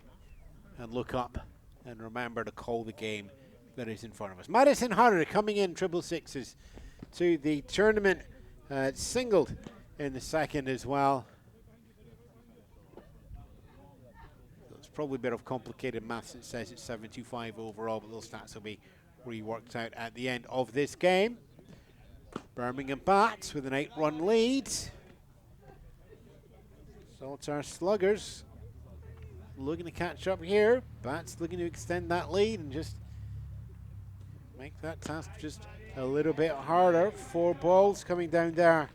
and look up and remember to call the game that is in front of us. Madison Hunter coming in triple sixes to the tournament, singled in the second as well. So it's probably a bit of complicated maths. It says it's 725 overall, but those stats will be reworked out at the end of this game. Birmingham bats with an 8-run lead. Saltire Sluggers looking to catch up here. Bats looking to extend that lead and just make that task just a little bit harder. 4 balls coming down there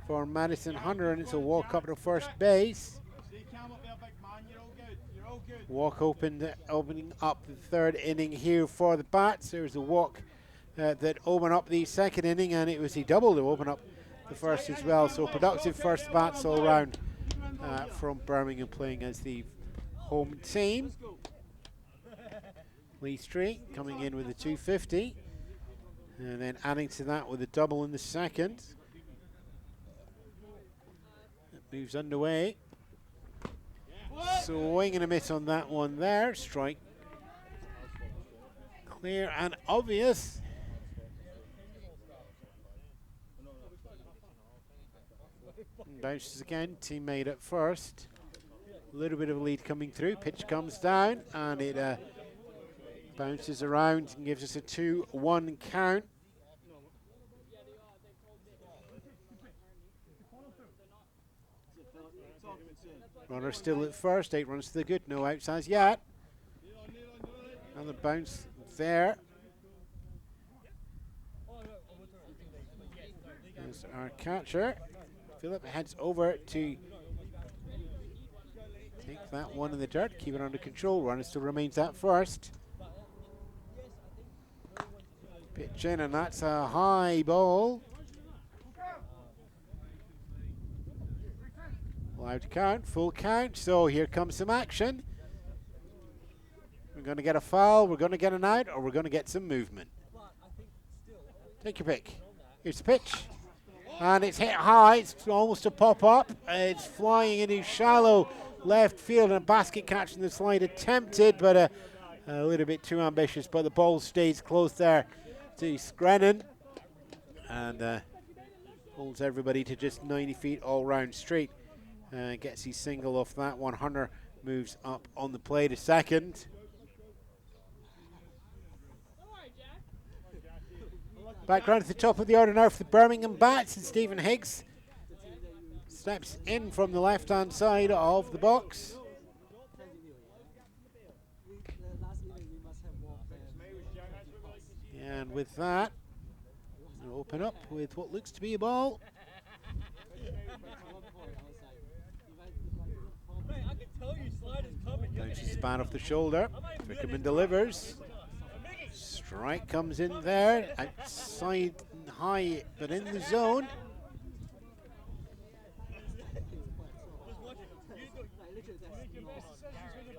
for Madison Hunter, and it's a walk up to first base. Walk opening up the third inning here for the bats. There's a walk that opened up the second inning, and it was a double to open up the first as well. So productive first bats all round from Birmingham, playing as the home team. Lee Street coming in with a 250, and then adding to that with a double in the second. It moves underway. Swing and a miss on that one there. Strike clear and obvious. Bounces again, teammate at first. A little bit of a lead coming through. Pitch comes down and it bounces around and gives us a 2-1 count. Runner still at first, 8 runs to the good, no outs as yet. Another bounce there. There's our catcher. Philip heads over to take that one in the dirt, keep it under control. Runner still remains at first. Pitch in, and that's a high ball. Allowed to count, full count, so here comes some action. We're going to get a foul, we're going to get an out, or we're going to get some movement. Take your pick. Here's the pitch. And it's hit high, it's almost a pop-up. It's flying into shallow left field, and a basket catch in the slide attempted, but a little bit too ambitious. But the ball stays close there to Scrennan, and holds everybody to just 90 feet all round straight. Gets his single off that one. Hunter moves up on the play to second. Back round to the top of the order now for the Birmingham bats, and Stephen Higgs steps in from the left-hand side of the box. And with that, we'll open up with what looks to be a ball. Bounces the bat off the shoulder. Vickerman delivers. Strike comes in there, outside and high, but in the zone.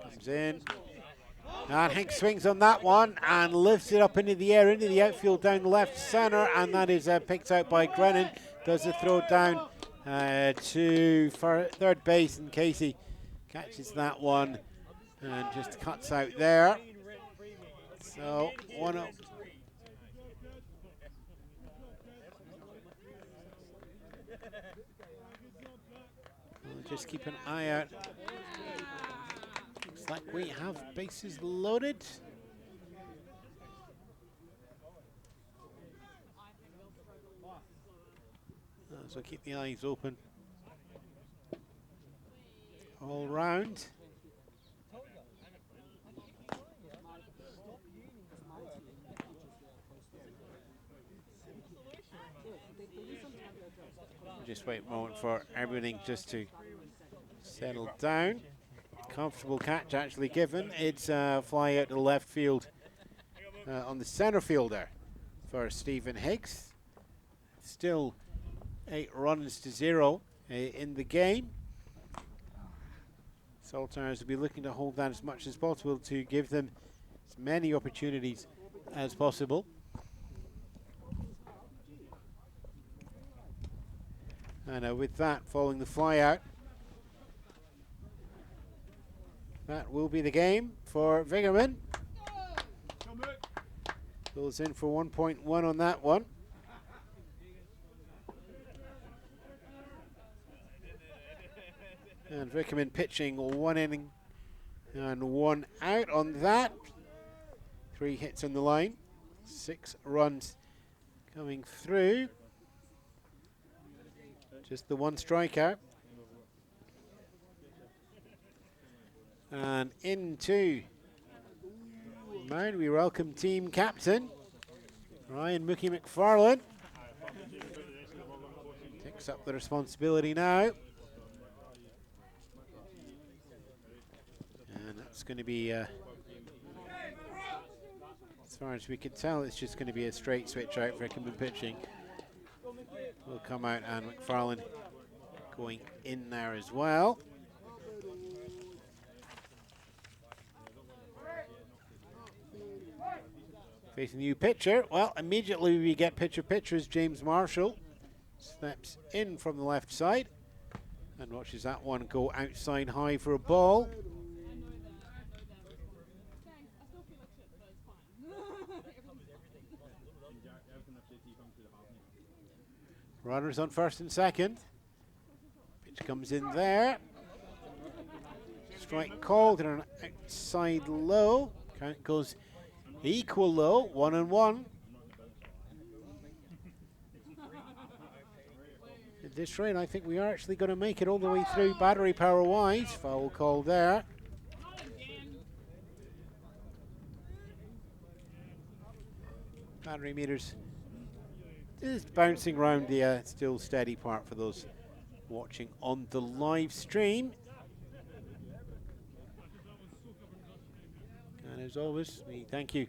Comes in. And Hank swings on that one and lifts it up into the air, into the outfield down the left centre, and that is picked out by Grennan. Does the throw down to third base, and Casey catches that one and just cuts out there. So 1-0. We'll just keep an eye out. Looks like we have bases loaded. So keep the eyes open all round. Just wait a moment for everything just to settle down. Comfortable catch actually given. It's fly out to left field on the centre fielder for Stephen Higgs. Still 8 runs to 0 in the game. Saltires will be looking to hold that as much as possible to give them as many opportunities as possible. And with that, following the fly out, that will be the game for Vingerman. Goes in for 1.1 on that one. And Vickerman pitching 1 inning and 1 out on that. 3 hits on the line, 6 runs coming through. Just the 1 strikeout. And into mound we welcome team captain Ryan Mookie McFarlane. Takes up the responsibility now. And that's going to be, as far as we can tell, it's just going to be a straight switch out for Vickerman pitching. Will come out and McFarlane going in there as well. Facing the new pitcher. Well, immediately we get pitcher as James Marshall steps in from the left side and watches that one go outside high for a ball. Runners on first and second. Pitch comes in there. Strike called and an outside low. Count goes equal low, 1-1. At this rate, I think we are actually going to make it all the way through battery power wise. Foul call there. Battery meters just bouncing around the still steady part for those watching on the live stream. And as always, we thank you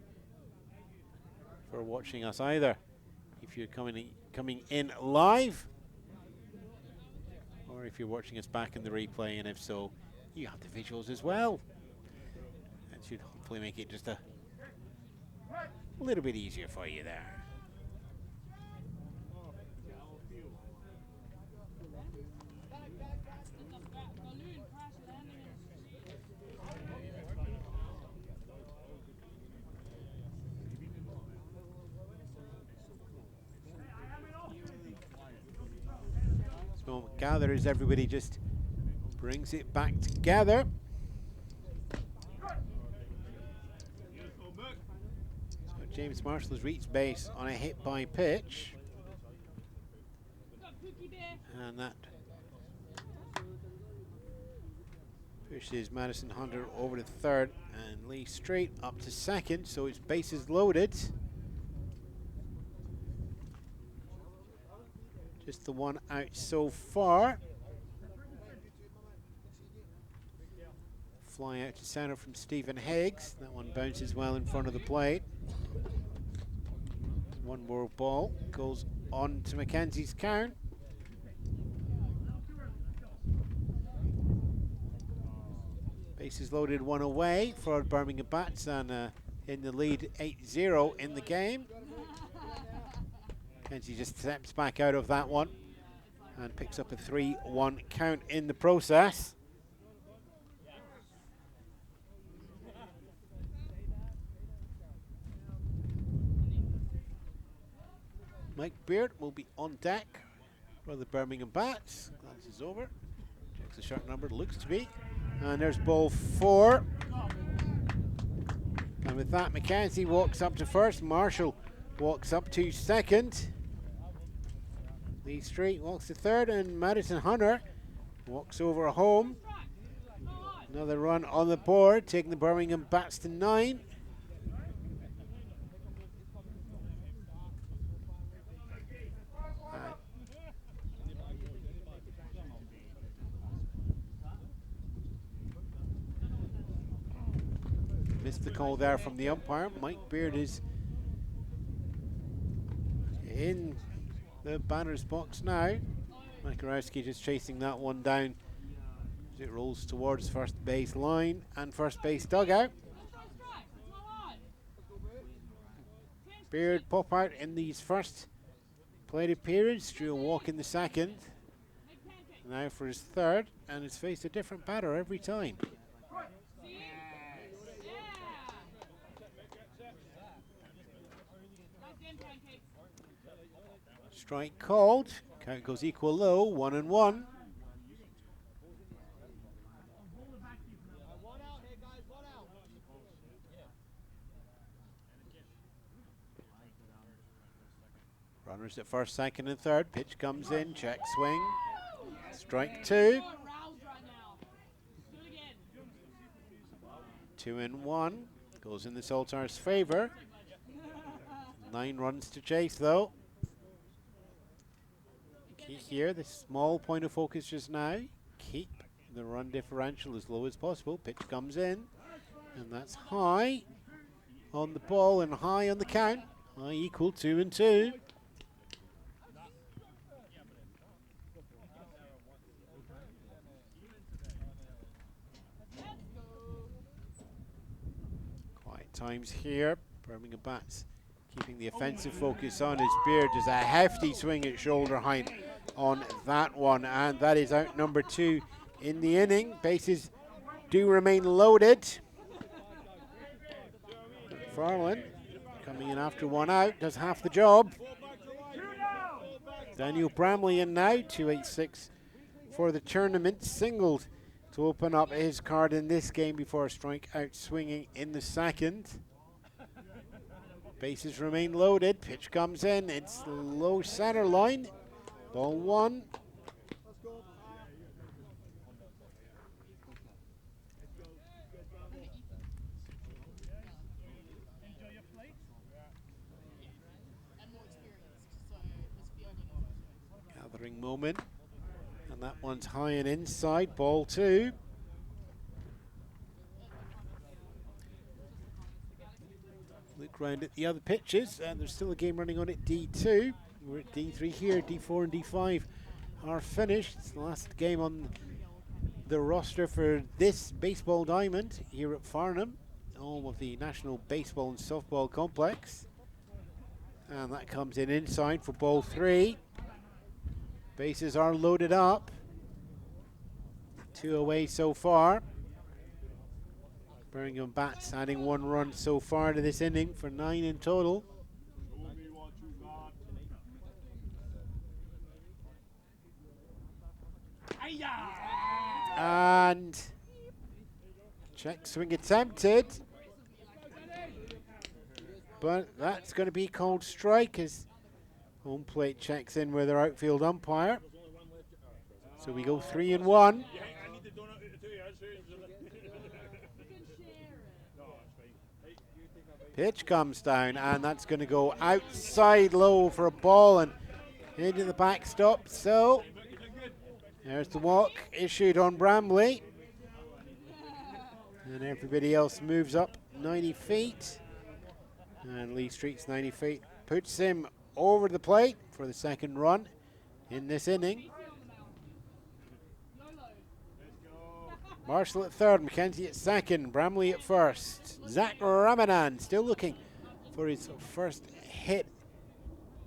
for watching us either if you're coming in live or if you're watching us back in the replay, and if so, you have the visuals as well. That should hopefully make it just a little bit easier for you there. Moment gathers, everybody just brings it back together. So James Marshall has reached base on a hit by pitch, and that pushes Madison Hunter over to third and Lee straight up to second, so it's bases loaded. Just the 1 out so far. Fly out to center from Stephen Higgs. That one bounces well in front of the plate. 1 more ball goes on to Mackenzie's count. Bases loaded, 1 away for Birmingham Bats, and in the lead 8-0 in the game. Mackenzie just steps back out of that one and picks up a 3-1 count in the process. Mike Beard will be on deck for the Birmingham Bats. Glances over, checks the shot number, looks to be, and there's ball 4. And with that, Mackenzie walks up to first. Marshall walks up to second. Lee Street walks to third, and Madison Hunter walks over home. Another run on the board, taking the Birmingham bats to 9. Missed the call there from the umpire. Mike Beard is in the batter's box now. Mike Arowski just chasing that one down as it rolls towards first base line and first base dugout. Beard pop out in these first plate appearance, drew a walk in the second. Now for his third, and has faced a different batter every time. Strike called. Count goes equal low, 1-1. Runners at first, second, and third. Pitch comes in, check swing. Strike 2. 2-1. Goes in the Saltire's favour. 9 runs to chase though. Key here, the small point of focus just now. Keep the run differential as low as possible. Pitch comes in, and that's high on the ball and high on the count. High equal 2-2. Quiet times here. Birmingham bats keeping the offensive focus on his Beard. There's a hefty swing at shoulder height on that one, and that is out number 2 in the inning. Bases do remain loaded. Farland coming in after 1 out, does half the job. Daniel Bramley in now, 286 for the tournament, singled to open up his card in this game before a strike out swinging in the second. Bases remain loaded, pitch comes in, it's low center line, ball 1. Gathering moment, and that one's high and inside, ball 2. Look round at the other pitches, and there's still a game running on at D2. We're at D3 here, D4 and D5 are finished. It's the last game on the roster for this baseball diamond here at Farnham, home of the National Baseball and Softball Complex. And that comes in inside for ball 3. Bases are loaded up. 2 away so far. Birmingham bats adding 1 run so far to this inning for 9 in total. And check swing attempted, but that's going to be called strike as home plate checks in with their outfield umpire. So we go 3-1. Pitch comes down, and that's going to go outside low for a ball and into the backstop. So there's the walk issued on Bramley. And everybody else moves up 90 feet. And Lee Street's 90 feet puts him over the plate for the second run in this inning. Marshall at third, McKenzie at second, Bramley at first. Zach Ramadan still looking for his first hit.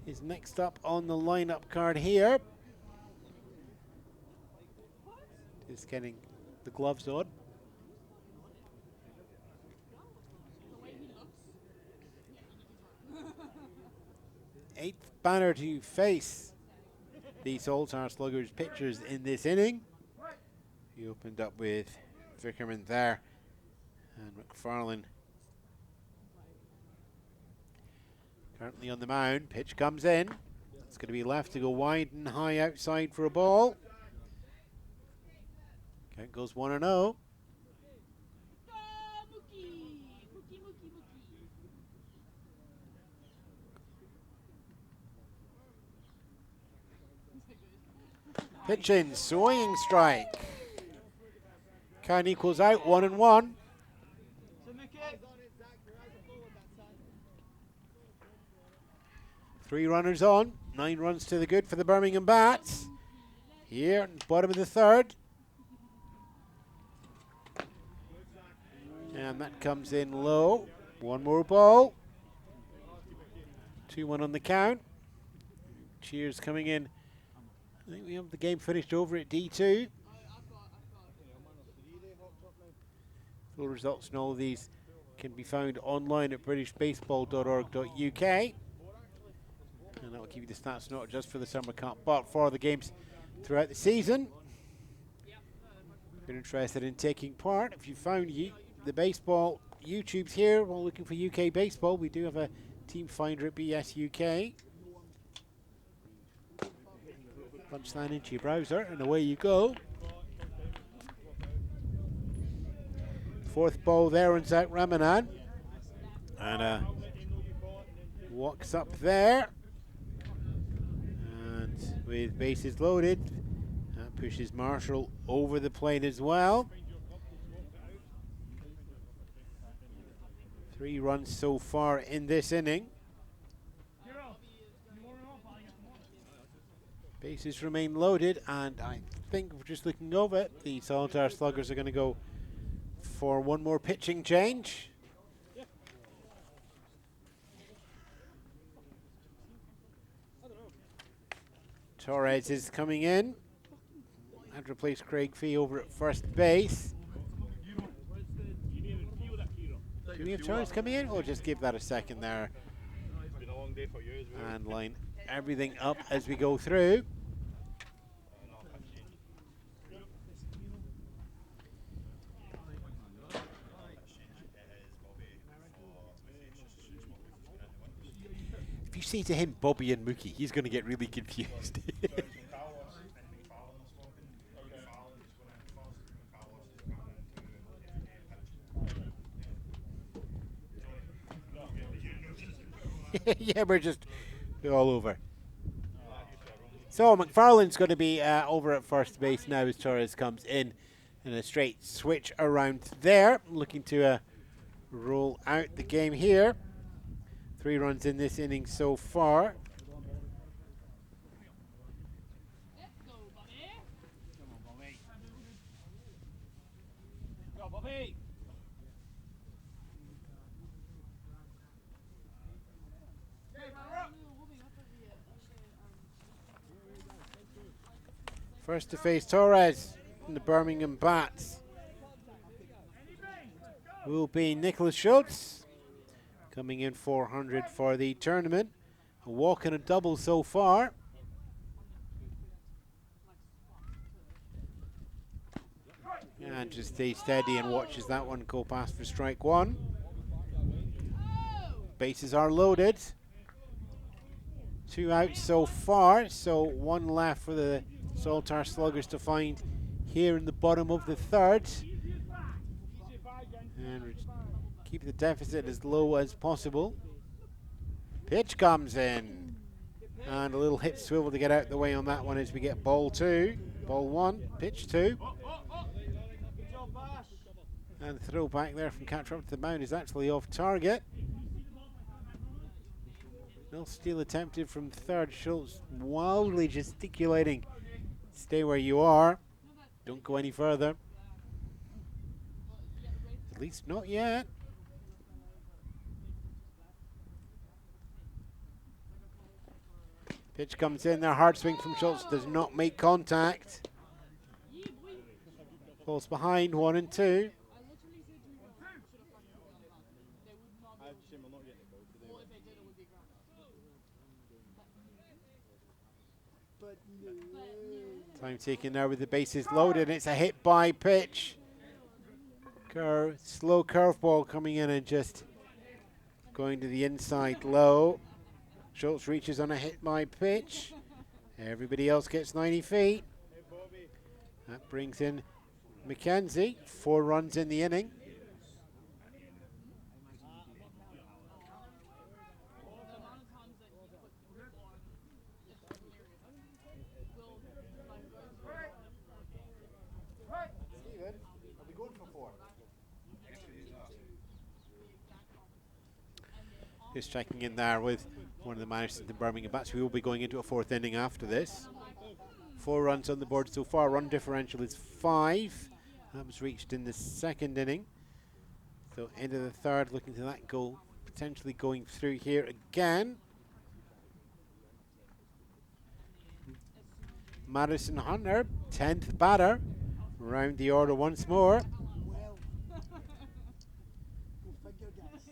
Is next up on the lineup card here. Just getting the gloves on. Eighth batter to face the Saltire Sluggers pitchers in this inning. He opened up with Vickerman there, and McFarlane currently on the mound. Pitch comes in. It's going to be left to go wide and high outside for a ball. Count goes 1-0. Pitch in, swinging strike. Count equals out, 1-1. Three runners on, 9 runs to the good for the Birmingham Bats. Here, bottom of the third. And that comes in low. One more ball. 2-1 on the count. Cheers coming in. I think we have the game finished over at D2. Full results and all of these can be found online at britishbaseball.org.uk. And that will give you the stats not just for the Summer Cup, but for the games throughout the season. If you're interested in taking part, if you found the baseball YouTube's here while looking for UK baseball, we do have a team finder at BS UK. Punch that into your browser and away you go. Fourth ball there, runs out Ramanan. And walks up there. And with bases loaded, that pushes Marshall over the plate as well. 3 runs so far in this inning. Bases remain loaded, and I think just looking over it, the Saltire Sluggers are going to go for one more pitching change. Torres is coming in and replace Craig Fee over at first base. Do we have Torres coming in? Or just give that a second there and line everything up as we go through. If you say to him Bobby and Mookie, he's going to get really confused. Yeah, we're just all over. So McFarlane's going to be over at first base now as Torres comes in a straight switch around there, looking to roll out the game here. 3 runs in this inning so far. First to face Torres in the Birmingham Bats will be Nicholas Schultz, coming in 400 for the tournament. A walk and a double so far. And just stays steady and watches that one go past for strike 1. Bases are loaded. 2 out so far, so 1 left for the Saltire Sluggers to find here in the bottom of the third. And keep the deficit as low as possible. Pitch comes in. And a little hit swivel to get out the way on that one as we get ball 2. Ball 1, pitch 2. And the throw back there from catcher up to the mound is actually off target. No steal attempted from third. Schultz wildly gesticulating. Stay where you are. Don't go any further. At least not yet. Pitch comes in there. Hard swing from Schultz. Does not make contact. Falls behind 1 and 2. Time taken now with the bases loaded. It's a hit by pitch. Slow curveball coming in and just going to the inside low. Schultz reaches on a hit by pitch. Everybody else gets 90 feet. That brings in McKenzie. 4 runs in the inning. Just checking in there with one of the managers of the Birmingham Bats. We will be going into a fourth inning after this. 4 runs on the board so far. Run differential is 5. That was reached in the second inning. So into the third, looking to that goal potentially going through here again. Madison Hunter, 10th batter, round the order once more.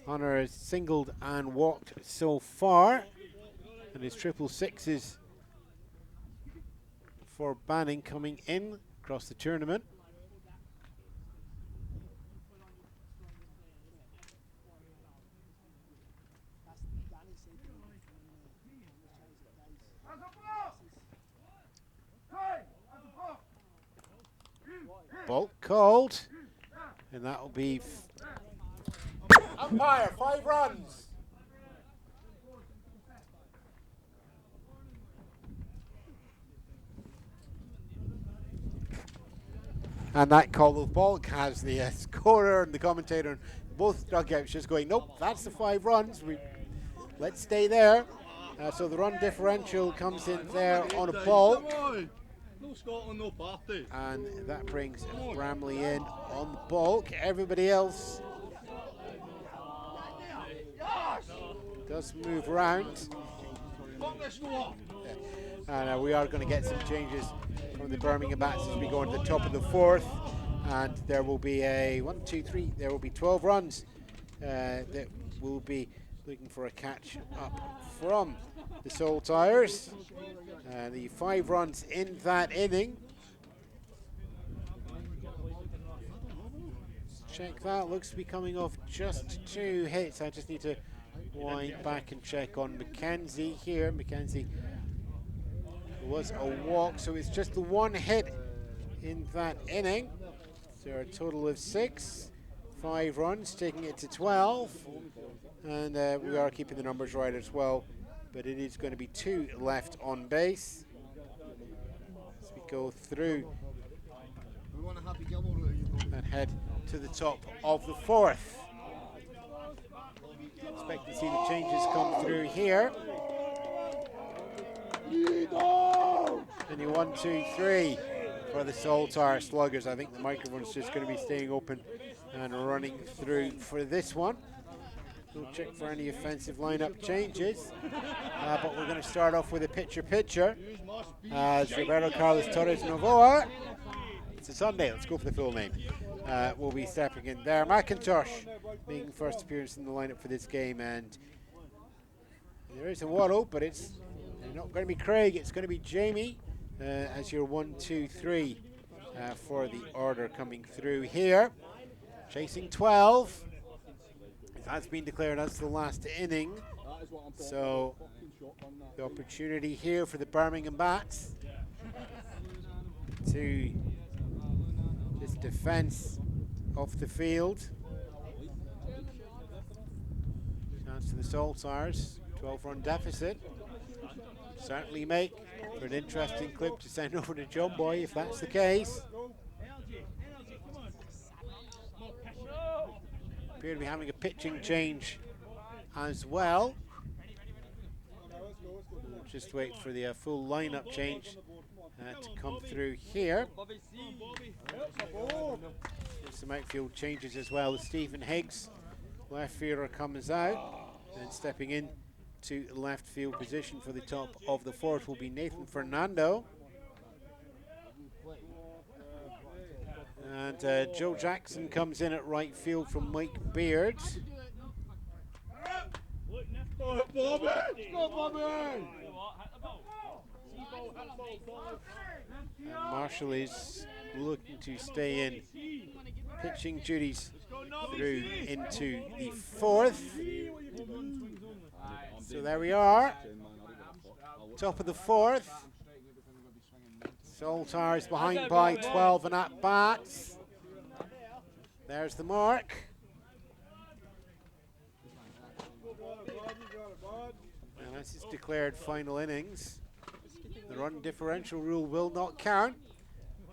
Hunter has singled and walked so far, and his triple sixes for Banning coming in across the tournament. Ball called, and that will be umpire, 5 runs. And that call of balk has the scorer and the commentator and both dugouts just going, nope, that's the 5 runs. Let's stay there. So the run differential comes in there on a ball. No Scotland, no party. And that brings Bramley in on the balk. Everybody else does move around. And we are going to get some changes from the Birmingham Bats as we go into the top of the 4th. And there will be a 1, 2, 3, there will be 12 runs that will be looking for a catch up from the Saltires. The 5 runs in that inning. Check that, looks to be coming off just 2 hits. I just need to wind back and check on Mackenzie here. Mackenzie was a walk, so it's just the 1 hit in that inning. So a total of 6, 5 runs, taking it to 12. And we are keeping the numbers right as well, but it is going to be 2 left on base as we go through and head to the top of the 4th. Expect to see the changes come through here. And you 1, 2, 3 for the Saltire Sluggers. I think the microphone's just going to be staying open and running through for this one. We'll check for any offensive lineup changes, but we're going to start off with a pitcher as Roberto Carlos Torres Novoa. It's a Sunday, let's go for the full name. Will be stepping in there. McIntosh making first appearance in the lineup for this game, and there is a Waddle, but it's not going to be Craig, it's going to be Jamie as your 1, 2, 3 for the order coming through here. Chasing 12. That's been declared as the last inning. So the opportunity here for the Birmingham Bats to this defence off the field. Chance to the Saltires, 12-run deficit. Certainly make for an interesting clip to send over to John Boy if that's the case. Appear to be having a pitching change as well. Just wait for the full lineup change to come through here. Some outfield changes as well. Stephen Higgs, left fielder, comes out, and stepping in to left field position for the top of the 4th will be Nathan Fernando. And Joe Jackson comes in at right field from Mike Beard. And Marshall is looking to stay in pitching duties through into the 4th. So there we are, top of the 4th. Saltires behind by 12 and at bats. There's the mark. And this is declared final innings. The run differential rule will not count.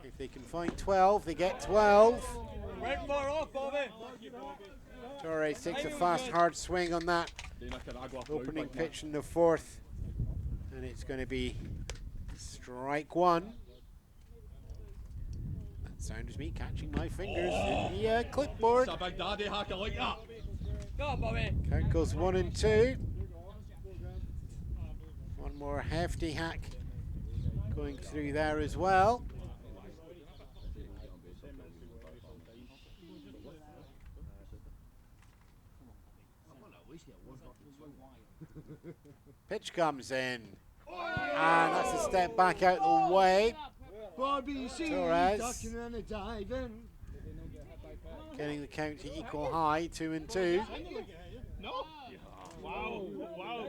If they can find 12, they get 12. Went more off, Bobby. Torres takes a fast, hard swing on that opening pitch in the fourth. And it's going to be strike one. That sound is me catching my fingers in the clipboard. It's a big daddy hack, I like that. Go on, Bobby. Count goes 1 and 2. One more hefty hack going through there as well. Pitch comes in, and that's a step back out the way. Bobby C, Torres ducking and a diving. getting the count to equal high, 2 and 2. No? Wow, wow.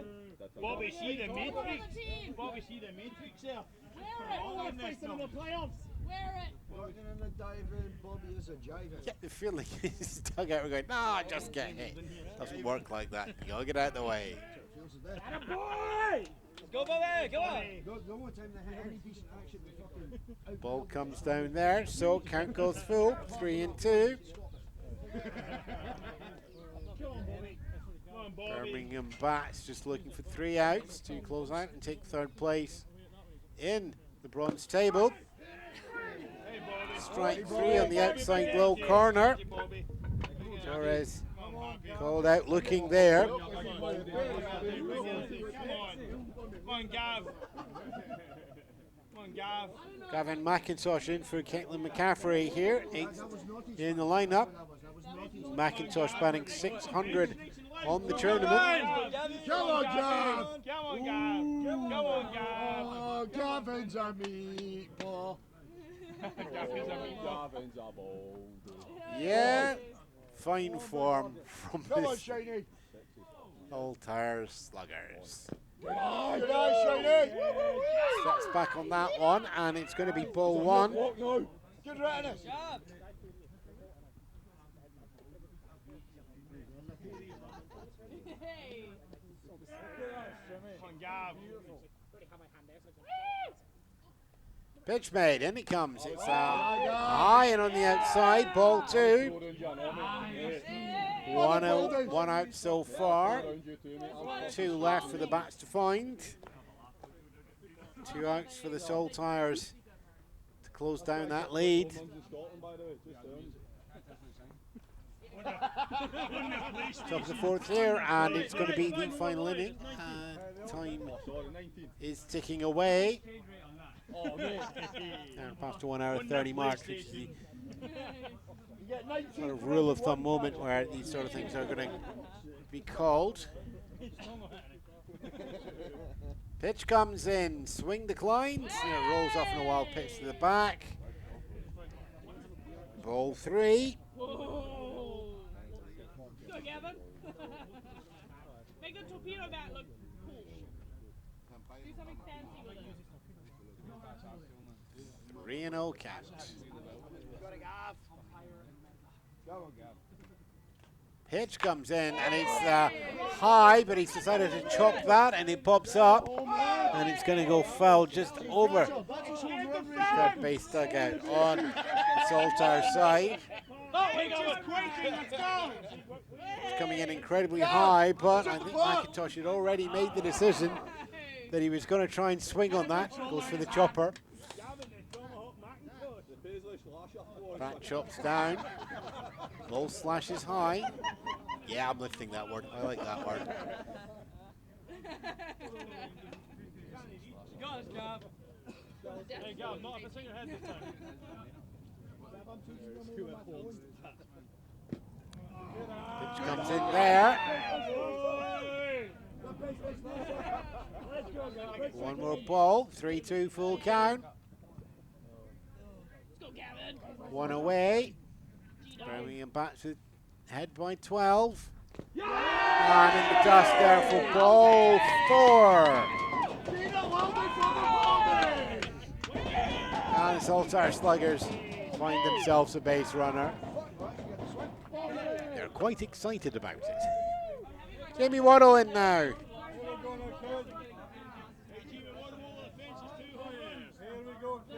Bobby, see the matrix. Bobby, see the matrix there. Wear it. Face in the playoffs. Wear it. Ducking and a diving, Bobby is a jiving. Get the feeling his dugout, we're going, nah, just get hit. Doesn't work like that. You gotta get out of the way. Boy! Go, Bobby, go on. No more time to hit any decent action. Fucking Ball comes down there, so count goes full, 3 and 2. Come on, Bobby. Come on, Bobby. Birmingham Bats just looking for 3 outs to close out and take third place in the bronze table. Hey, Bobby. Strike 3 on the outside low corner. Hey, Bobby. Torres called out looking there. Come on, Gav. Come on, Gav. Gavin McIntosh in for Caitlin McCaffrey here, 8th in the lineup. McIntosh batting 600 on the tournament. Come on, Gav! Come on, Gav. Come on, Gav. Oh, Gavin's a meatball. Yeah, fine form from Come on, this Shiny. Saltire Sluggers. Good eye, Shiny. Steps back on that one, and it's going to be ball 1. Good readiness. Hey. Come on, Gav. Pitch made, in it comes. It's high and on the outside, ball 2. One out so far. 2 left for the bats to find. 2 outs for the Saltires to close down that lead. Top of the fourth here, and it's going to be the final inning. Time is ticking away. Now past the 1 hour 30 mark, which is the sort of rule of thumb moment where these sort of things are going to be called. Pitch comes in, swing declines, it rolls off in a wild pitch to the back. Ball 3. Whoa. Go, Gavin. Make the torpedo bat look cool. Do something fancy with it. 3 and 0 count. Pitch comes in, and it's high, but he's decided to chop that, and it pops up, and it's going to go foul just over third base dugout on Saltire side. It's coming in incredibly high, but I think McIntosh had already made the decision that he was going to try and swing on that. Goes for the chopper. Bat chops down. Ball slashes high. Yeah, I'm lifting that word. I like that word. Hey, Gav, not up in your head this time. Pitch comes in there. One more ball. 3-2 full count. One away. Birmingham bats with head by 12. And in the dust there for ball 4. And the Saltire Sluggers find themselves a base runner. They're quite excited about it. Jamie Waddle in now.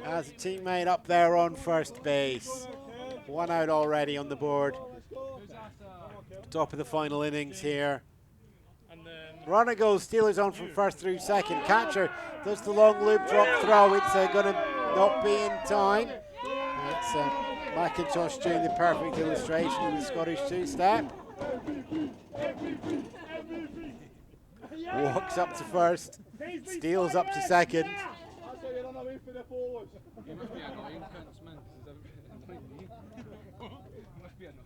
As a teammate up there on first base. One out already on the board. Top of the final innings here. Runner goes, Steelers on from first through second. Catcher does the long loop drop throw. It's going to not be in time. It's McIntosh doing the perfect illustration of the Scottish two-step. Walks up to first, steals up to second. You must be annoying, cunts, man. Must be annoying.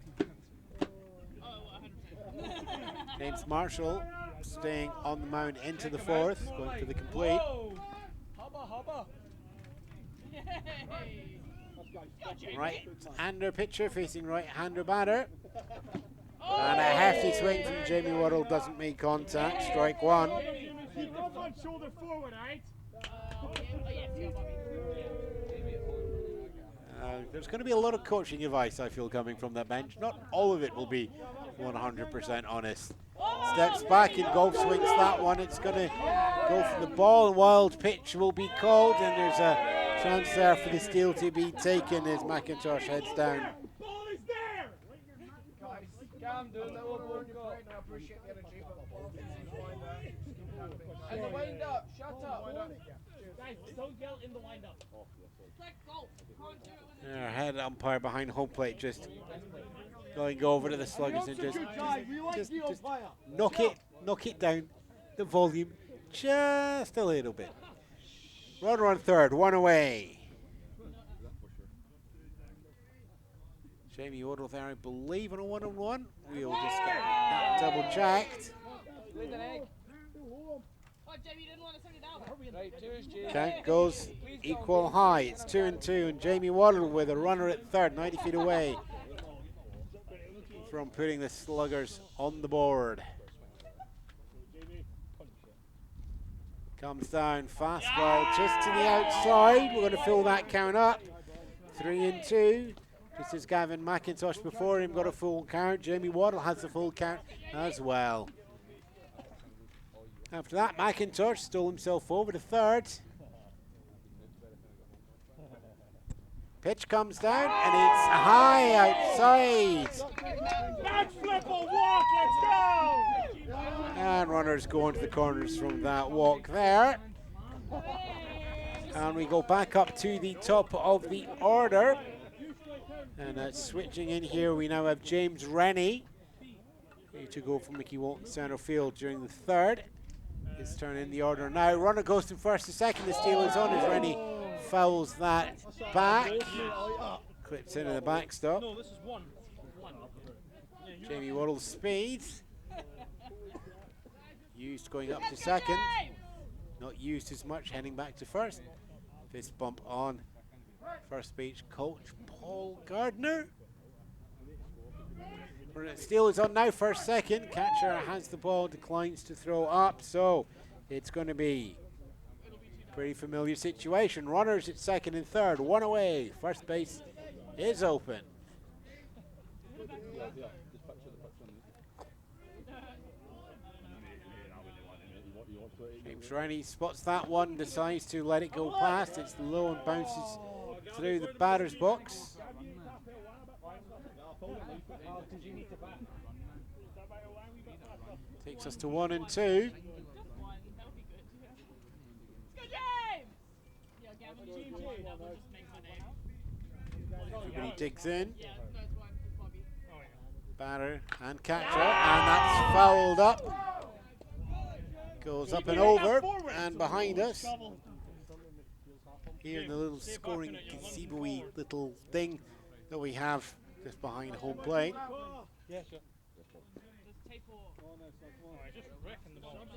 James Marshall staying on the mound into the fourth, going for the complete. Right-hander pitcher facing right-hander batter. And a hefty swing from Jamie Waddle doesn't make contact. Strike one. Shoulder forward, right? There's going to be a lot of coaching advice, I feel, coming from that bench. Not all of it will be 100% honest. Steps back and golf swings that one. It's going to go for the ball, and wild pitch will be called, and there's a chance there for the steal to be taken as McIntosh heads down. Ball is there! Calm down, that will work out. I appreciate the energy, but And the wind up, shut up. Guys, don't yell in the wind up. Click golf. Can't do it with Our head umpire behind home plate just going over to the Sluggers and just knock it down, the volume, just a little bit. Runner on third, one away. Jamie Waddle there, I believe, on a one-on-one. We'll just get that double checked. Oh, Jamie, you didn't want to send it down. Right, cheers, Jay. Count goes equal high. It's 2-2, and Jamie Waddle with a runner at third, 90 feet away from putting the Sluggers on the board. Comes down, fastball just to the outside. We're going to fill that count up. 3-2. This is Gavin McIntosh before him, got a full count. Jamie Waddle has a full count as well. After that, McIntosh stole himself over to third. Pitch comes down, and it's high outside. Back flip or walk, let's go! And runners going to the corners from that walk there. And we go back up to the top of the order. And switching in here, we now have James Rennie, to go from Mickey Walton center field during the third. His turn in the order now. Runner goes from first to second. The steal is on as Rennie fouls that back. Clips into the backstop. No, this is one. Jamie Waddle's speed. Used going up to second. Not used as much, heading back to first. Fist bump on first base coach Paul Gardner. Steal is on now, first, second. Catcher has the ball, declines to throw up, so it's going to be a pretty familiar situation. Runners at second and third, one away. First base is open. James Rennie spots that one, decides to let it go past. It's low and bounces through the batter's box. Takes us to 1-2. Everybody digs in. Batter and catcher, and that's fouled up. Goes up and over and behind us. Here in the little scoring gazebo-y little thing that we have just behind home plate. Yeah, sure. I just reckon the ball.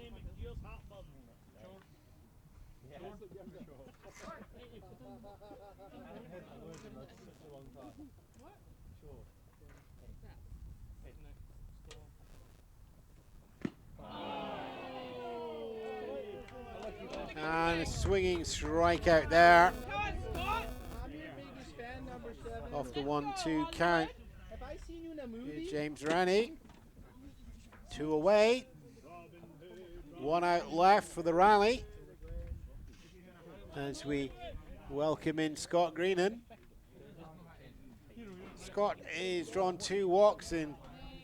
And a swinging strikeout there. Off the 1-2 count. James Rennie. 2 away. 1 out left for the rally. As we welcome in Scott Greenan. Scott is drawn 2 walks in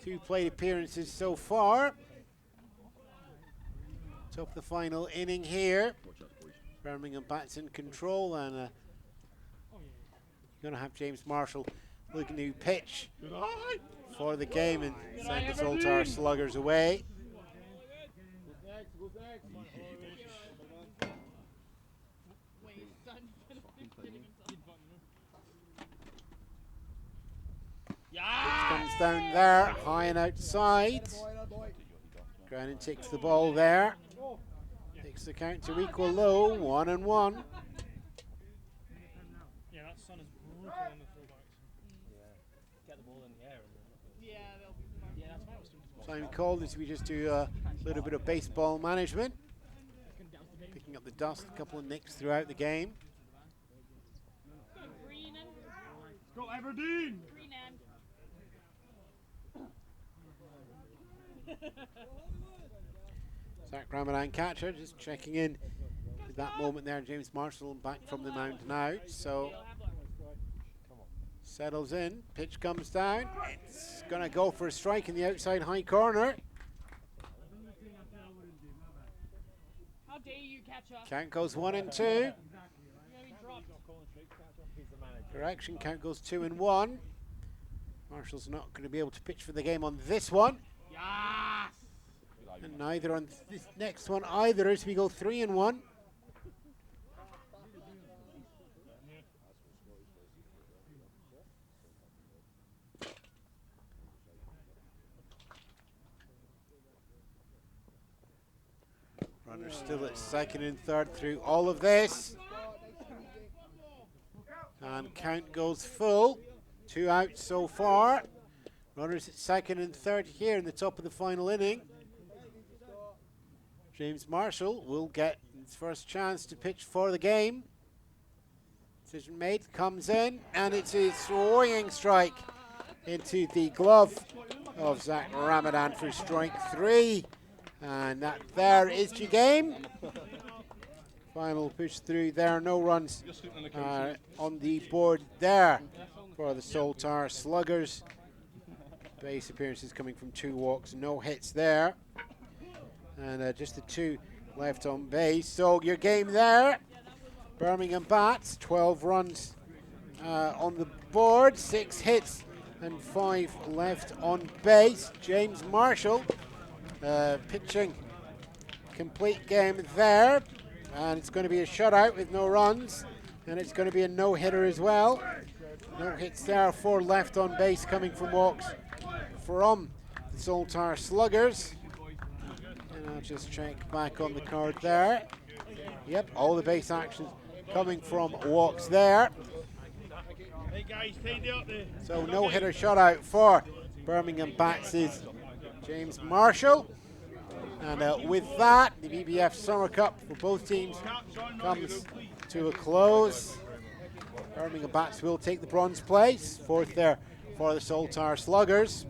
2 plate appearances so far. Top of the final inning here. Birmingham bats in control, and you're going to have James Marshall looking to pitch for the game and send the Saltire Sluggers away. Comes down there, high and outside. Ground and takes the ball there. Takes the count to equal low, 1-1. Yeah, that sun is brutal on the fullbacks. Get the ball in the air. Yeah, they'll be. Yeah, that's why I was doing Time called as we just do a little bit of baseball management. Picking up the dust, a couple of nicks throughout the game. Good green and Go Aberdeen! green end. Zach Ramadan catcher just checking in at that moment there. James Marshall back from the mound now. So settles in, pitch comes down. It's going to go for a strike in the outside high corner. How dare you, catcher? Count goes 1-2. You're gonna be dropped. Correction, count goes 2-1. Marshall's not going to be able to pitch for the game on this one. Yes! And neither on this next one either, as we go 3-1. Runners still at second and third through all of this. And count goes full. 2 outs so far. Runners at second and third here in the top of the final inning. James Marshall will get his first chance to pitch for the game. Decision made, comes in, and it's a swinging strike into the glove of Zach Ramadan for strike 3. And that there is your game. Final push through there, no runs on the board there for the Saltire Sluggers. Base appearances coming from 2 walks, no hits there. And just the 2 left on base. So your game there. Birmingham bats, 12 runs on the board, 6 hits and 5 left on base. James Marshall pitching complete game there. And it's going to be a shutout with no runs. And it's going to be a no-hitter as well. No hits there, 4 left on base coming from walks from the Saltire Sluggers. And I'll just check back on the card there. Yep, all the base actions coming from walks there. Hey guys, tidy up there. So no hitter shutout for Birmingham bats is James Marshall. And with that, the BBF Summer Cup for both teams comes to a close. Birmingham bats will take the bronze place, 4th there for the Saltire Sluggers.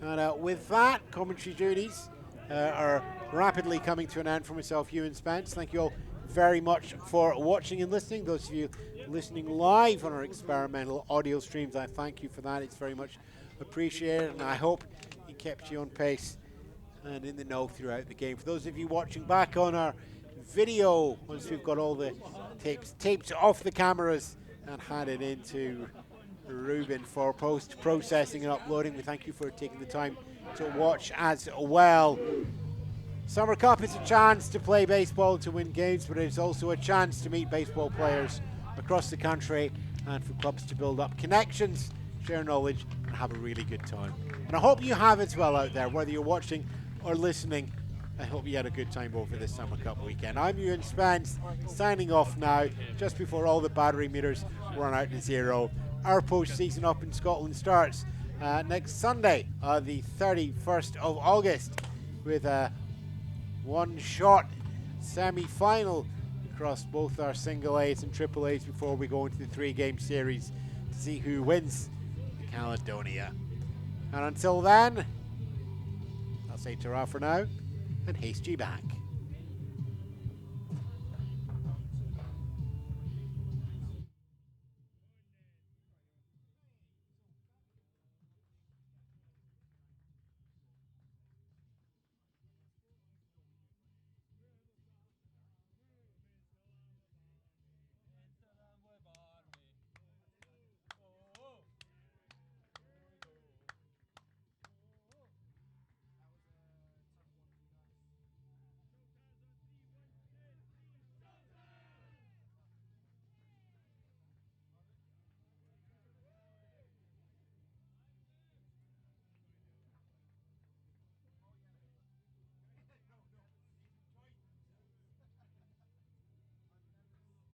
And with that, commentary duties are rapidly coming to an end for myself, Ewan Spence. Thank you all very much for watching and listening. Those of you listening live on our experimental audio streams, I thank you for that. It's very much appreciated, and I hope it kept you on pace and in the know throughout the game. For those of you watching back on our video, once we've got all the tapes taped off the cameras and handed into Reuben for post-processing and uploading, we thank you for taking the time to watch as well. Summer Cup is a chance to play baseball, to win games, but it's also a chance to meet baseball players across the country and for clubs to build up connections, share knowledge, and have a really good time. And I hope you have as well out there, whether you're watching or listening. I hope you had a good time over this Summer Cup weekend. I'm Ewan Spence, signing off now, just before all the battery meters run out to 0. Our post-season up in Scotland starts next Sunday, the 31st of August, with a one-shot semi-final across both our single A's and triple A's before we go into the 3-game series to see who wins the Caledonia. And until then, I'll say ta-ra for now and haste you back.